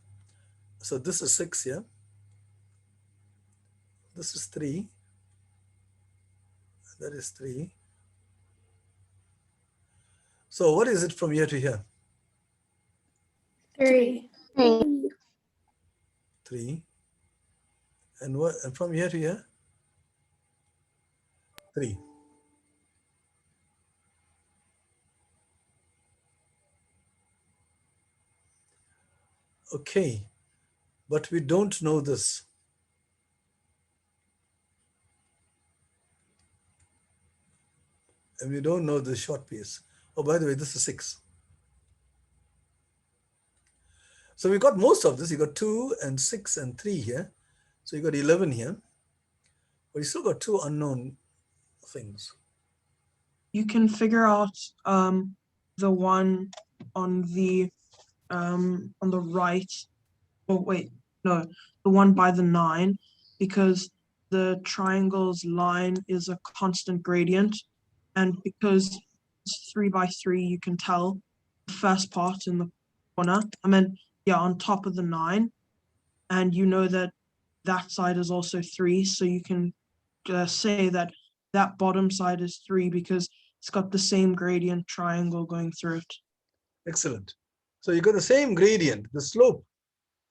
So this is 6 here. This is 3. That is 3. So what is it from here to here? 3. 3. And what? And from here to here? 3. Okay, but we don't know this. And we don't know the short piece. Oh, by the way, this is 6. So we got most of this. You got 2 and 6 and 3 here. So you got 11 here. But you still got 2 unknown things. you can figure out the one on the right. Oh wait, no, the one by the 9, because the triangle's line is a constant gradient, and because it's 3 by 3, you can tell the first part in the corner. I mean, yeah, on top of the 9, and you know that that side is also 3, so you can say that that bottom side is 3 because it's got the same gradient triangle going through it. Excellent. So you got the same gradient. The slope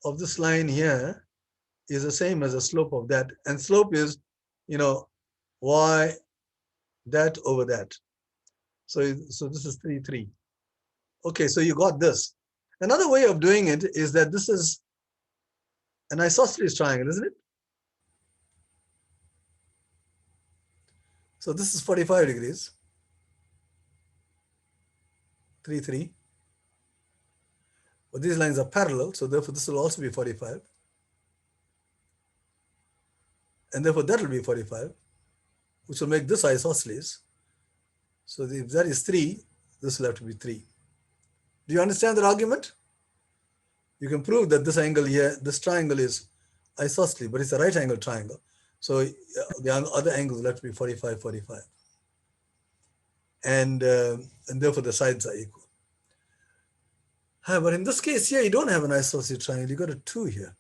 of this line here is the same as the slope of that. And slope is, y that over that. So this is 3, 3. Okay, so you got this. Another way of doing it is that this is an isosceles triangle, isn't it? So this is 45 degrees. 3, 3. But these lines are parallel, so therefore this will also be 45. and therefore that will be 45, which will make this isosceles. So if that is 3, this will have to be 3. Do you understand that argument? You can prove that this angle here, this triangle is isosceles, but it's a right angle triangle. So the other angles will have to be 45, 45. And therefore the sides are equal. But in this case here, you don't have an isosceles triangle. You got a 2 here.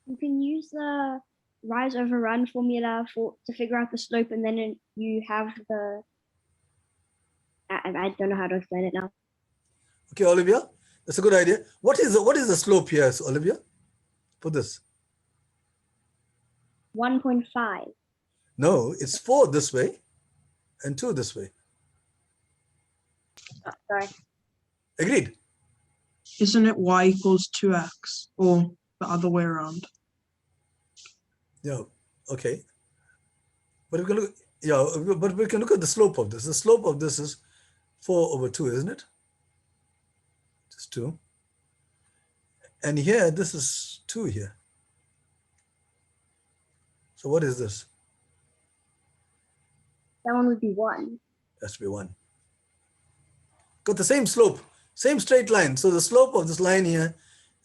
You can use the rise over run formula to figure out the slope, and then you have the. I don't know how to explain it now. Okay, Olivia, that's a good idea. What is the slope here, Olivia, for this? 1.5. No, it's 4 this way and 2 this way. Oh, sorry. Agreed? Isn't it y equals 2x or the other way around? Yeah, okay. But we can look, yeah, but we can look at the slope of this. The slope of this is 4 over 2, isn't it? Just 2. And here, this is 2 here. So what is this? That one would be 1. Has to be 1. Got the same slope, same straight line. So the slope of this line here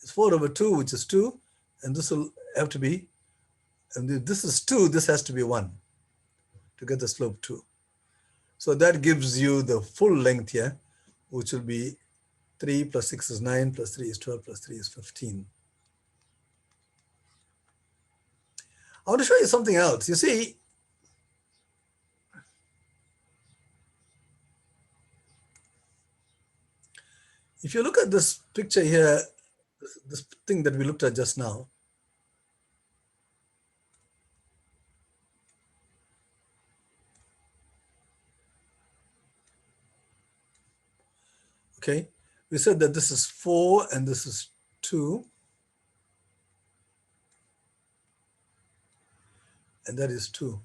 is 4 over 2, which is 2. And this will have to be, and if this is 2, this has to be 1 to get the slope 2. So that gives you the full length here, which will be 3 plus 6 is 9, plus 3 is 12, plus 3 is 15. I want to show you something else. You see, if you look at this picture here, this thing that we looked at just now, okay, we said that this is 4 and this is 2. And that is 2.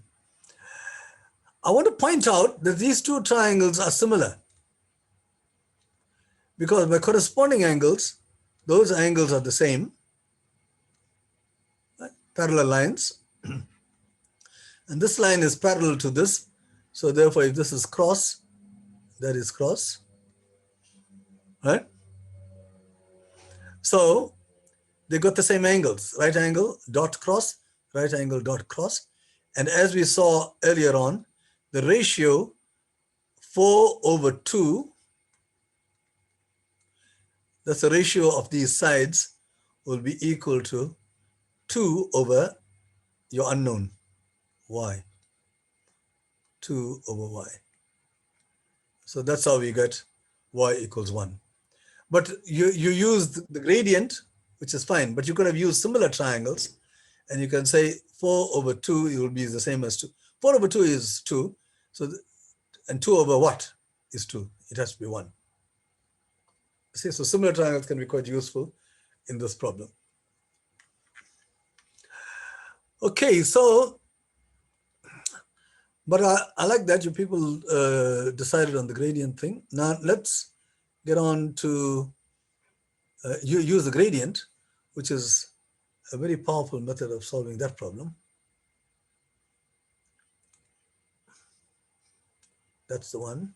I want to point out that these two triangles are similar, because by corresponding angles, those angles are the same, right? Parallel lines. And this line is parallel to this. So therefore, if this is cross, that is cross, right? So they got the same angles, right angle, dot cross, right angle, dot cross. And as we saw earlier on, the ratio 4 over 2, that's the ratio of these sides, will be equal to 2 over your unknown, y. 2 over y. So that's how we get y equals 1. But you use the gradient, which is fine, but you could have used similar triangles, and you can say 4 over 2, it will be the same as 2. 4 over 2 is 2, so and 2 over what is 2? It has to be 1. See, so similar triangles can be quite useful in this problem. Okay, so, but I like that you people decided on the gradient thing. Now let's get on to you use the gradient, which is a very powerful method of solving that problem. That's the one.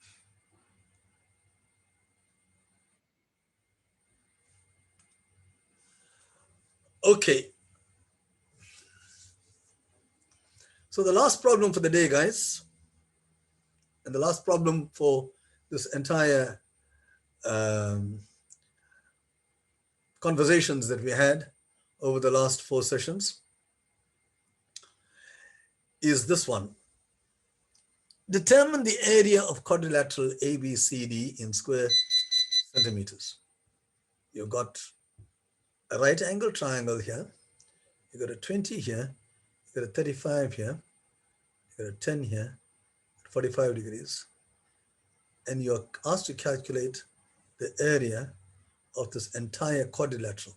Okay. So the last problem for the day, guys, and the last problem for this entire conversations that we had over the last 4 sessions is this one. Determine the area of quadrilateral ABCD in square centimeters. You've got a right angle triangle here. You've got a 20 here. You've got a 35 here. You've got a 10 here, 45 degrees. And you're asked to calculate the area of this entire quadrilateral.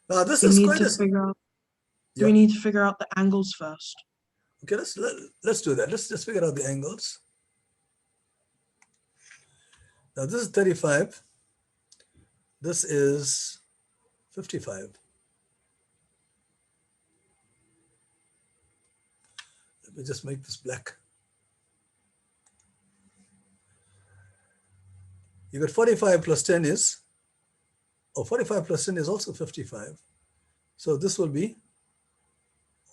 Now this is quite a... Do we need to figure out the angles first? Okay, let's do that. Let's just figure out the angles. Now this is 35. This is 55. Let me just make this black. You got 45 plus 10 is, 45 plus 10 is also 55. So this will be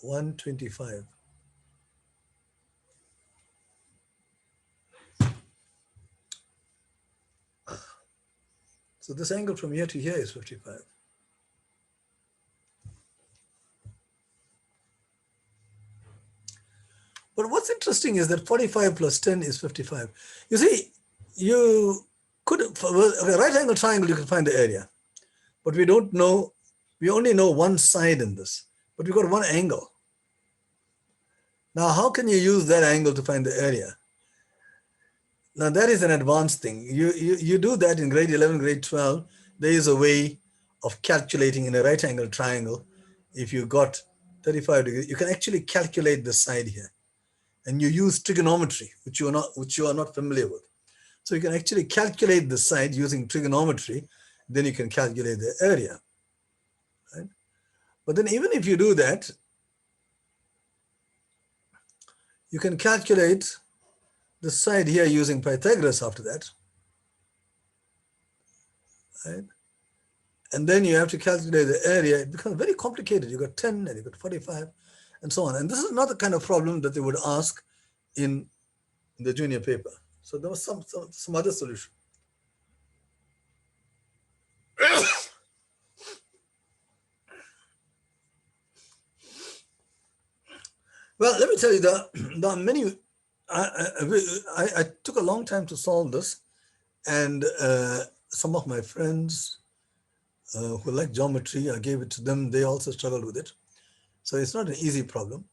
125. So this angle from here to here is 55. But what's interesting is that 45 plus 10 is 55. You see, you could, for a right angle triangle, you can find the area. But we don't know, we only know one side in this, but we've got one angle. Now, how can you use that angle to find the area? Now, that is an advanced thing. You do that in grade 11, grade 12. There is a way of calculating in a right angle triangle. If you got 35 degrees, you can actually calculate the side here. And you use trigonometry, which you are not familiar with. So you can actually calculate the side using trigonometry, then you can calculate the area. Right? But then even if you do that, you can calculate the side here using Pythagoras after that. Right? And then you have to calculate the area. It becomes very complicated. You got 10 and you got 45 and so on. And this is not the kind of problem that they would ask in the junior paper. So there was some other solution. Well, let me tell you, there are many. I took a long time to solve this, and some of my friends who like geometry, I gave it to them. They also struggled with it. So it's not an easy problem,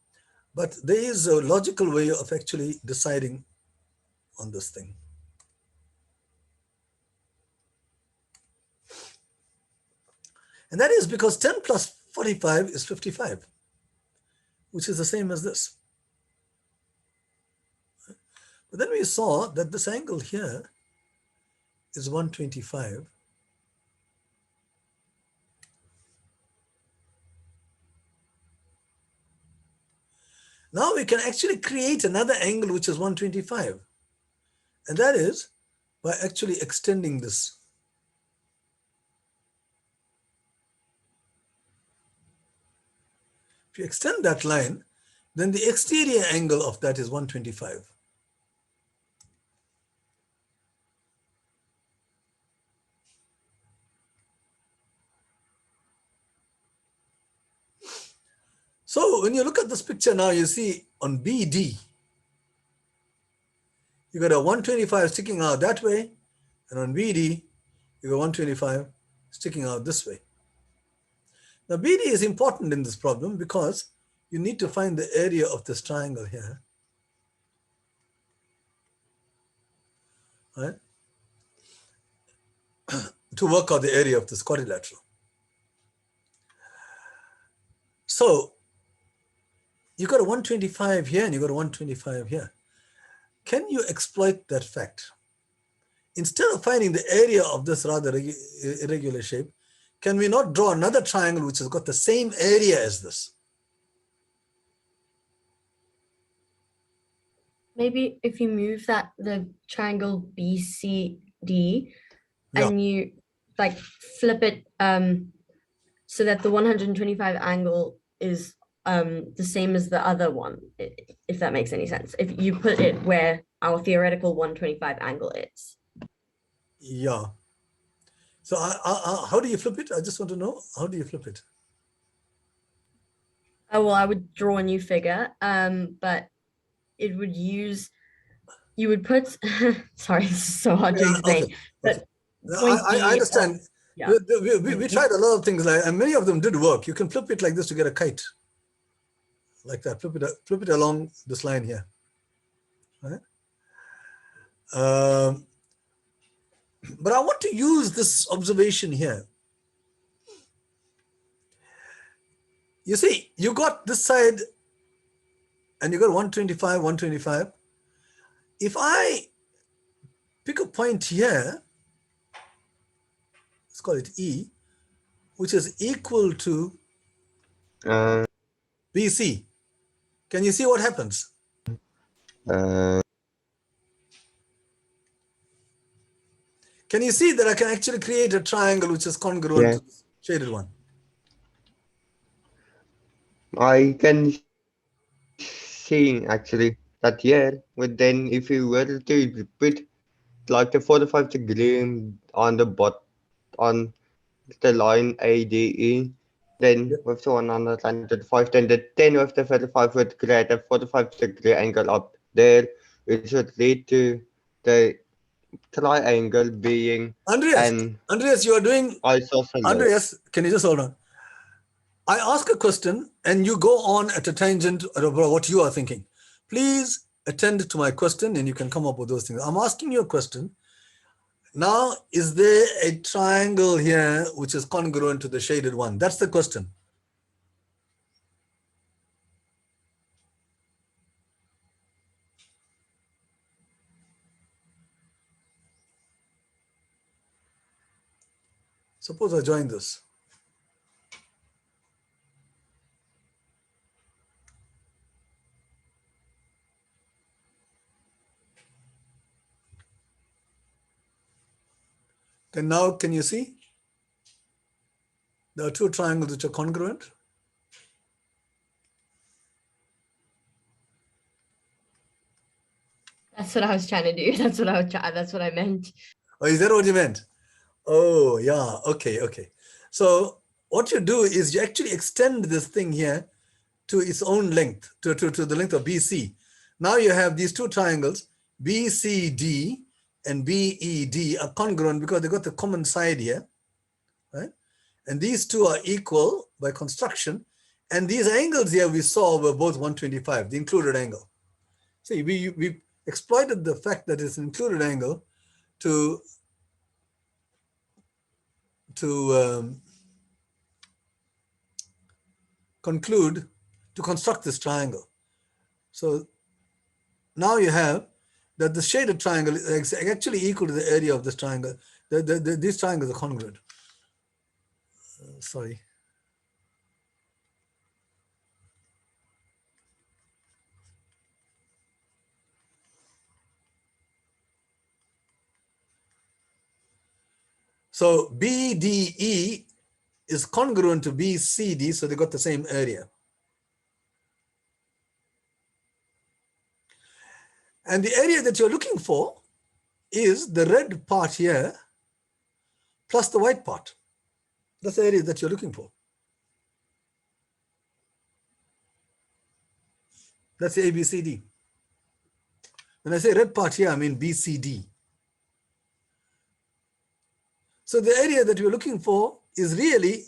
but there is a logical way of actually deciding on this thing. And that is because 10 plus 45 is 55, which is the same as this. But then we saw that this angle here is 125. Now we can actually create another angle which is 125. And that is by actually extending this. If you extend that line, then the exterior angle of that is 125. So when you look at this picture now, you see on BD, you got a 125 sticking out that way, and on BD, you got 125 sticking out this way. Now BD is important in this problem because you need to find the area of this triangle here. Right? To work out the area of this quadrilateral. So you got a 125 here and you got a 125 here. Can you exploit that fact? Instead of finding the area of this rather irregular shape, can we not draw another triangle which has got the same area as this? Maybe if you move the triangle BCD and you like flip it so that the 125 angle is the same as the other one, if that makes any sense. If you put it where our theoretical 125 angle is. Yeah. So how do you flip it? I just want to know, how do you flip it? Oh, well, I would draw a new figure, but it would use, you would put, sorry, this is so hard to explain. Okay. But I understand. Yeah. We tried a lot of things, and many of them did work. You can flip it like this to get a kite. Like that, flip it along this line here. Right? But I want to use this observation here. You see, you got this side and you got 125, 125. If I pick a point here, let's call it E, which is equal to BC. Can you see what happens? Can you see that I can actually create a triangle which is congruent to the shaded one? I can see actually that here, but then if you were to put like the 45 degree on the on the line ADE, then with the 105, then the 10 with the 35 would create a 45 degree angle up there, which would lead to the triangle being Andreas, you are doing isosceles. Andreas, can you just hold on? I ask a question and you go on at a tangent about what you are thinking. Please attend to my question and you can come up with those things. I'm asking you a question. Now, is there a triangle here which is congruent to the shaded one? That's the question. Suppose I join this. Then now, can you see? There are two triangles which are congruent. That's what I was trying to do. That's what I meant. Oh, is that what you meant? Oh, yeah. Okay, okay. So what you do is you actually extend this thing here to its own length, to the length of BC. Now you have these two triangles, BCD and BED are congruent because they got the common side here, right? And these two are equal by construction. And these angles here we saw were both 125, the included angle. See, we exploited the fact that it's an included angle to construct this triangle. So now you have that the shaded triangle is actually equal to the area of this triangle. These triangles are congruent. Sorry. So BDE is congruent to BCD, so they got the same area. And the area that you're looking for is the red part here plus the white part. That's the area that you're looking for. That's the ABCD. When I say red part here, I mean BCD. So the area that you're looking for is really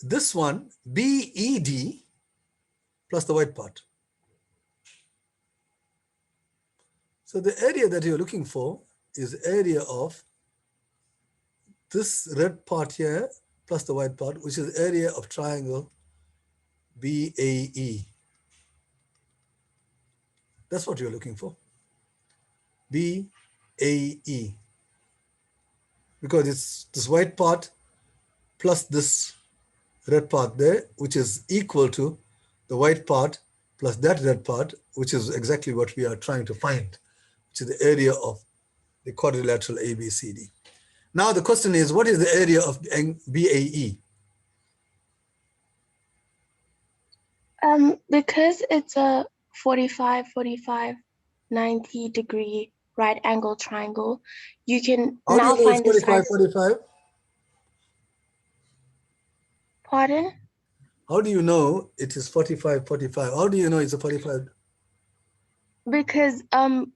this one, BED plus the white part. So the area that you're looking for is area of this red part here plus the white part, which is area of triangle BAE. That's what you're looking for. BAE. Because it's this white part plus this red part there, which is equal to the white part plus that red part, which is exactly what we are trying to find, which is the area of the quadrilateral ABCD. Now the question is, what is the area of BAE? Because it's a 45, 45, 90 degree right angle triangle, you can now find the 45, sides. 45? Pardon? How do you know it is 45, 45? How do you know it's a 45? Because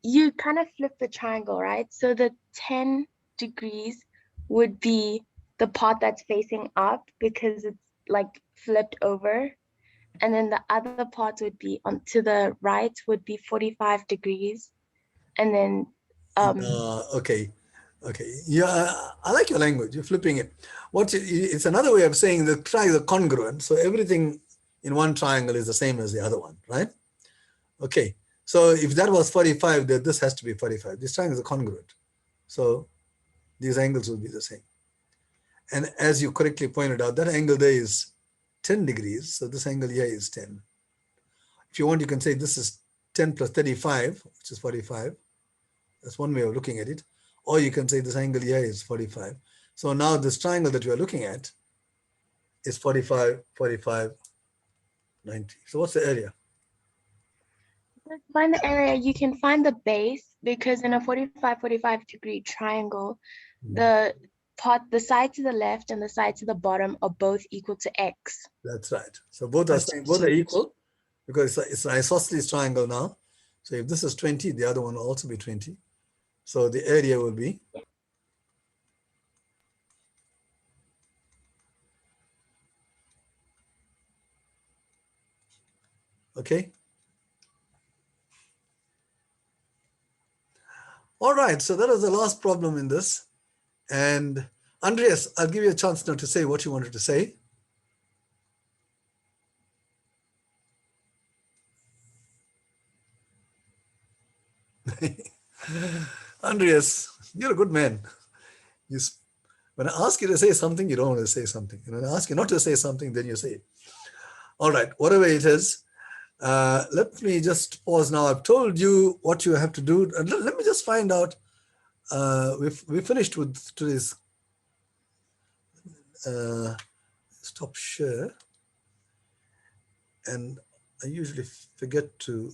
you kind of flip the triangle, right? So the 10 degrees would be the part that's facing up because it's like flipped over. And then the other part would be on to the right would be 45 degrees. And then okay. Yeah, I like your language. You're flipping it. It's another way of saying the triangle is congruent. So everything in one triangle is the same as the other one, right? Okay, so if that was 45, then this has to be 45. These triangles are congruent. So these angles will be the same. And as you correctly pointed out, that angle there is 10 degrees. So this angle here is 10. If you want, you can say this is 10 plus 35, which is 45. That's one way of looking at it. Or you can say this angle here is 45. So now this triangle that we are looking at is 45, 45, 90. So what's the area? To find the area, you can find the base, because in a 45 degree triangle, the side to the left and the side to the bottom are both equal to x. That's right. So both are equal, because it's an isosceles triangle now. So if this is 20, the other one will also be 20. So the area will be okay. All right, so that was the last problem in this. And Andreas, I'll give you a chance now to say what you wanted to say. Andreas, you're a good man. When I ask you to say something, you don't want to say something. And when I ask you not to say something, then you say it. All right, whatever it is, let me just pause now. I've told you what you have to do. Let me just find out. We finished with today's stop share. And I usually forget to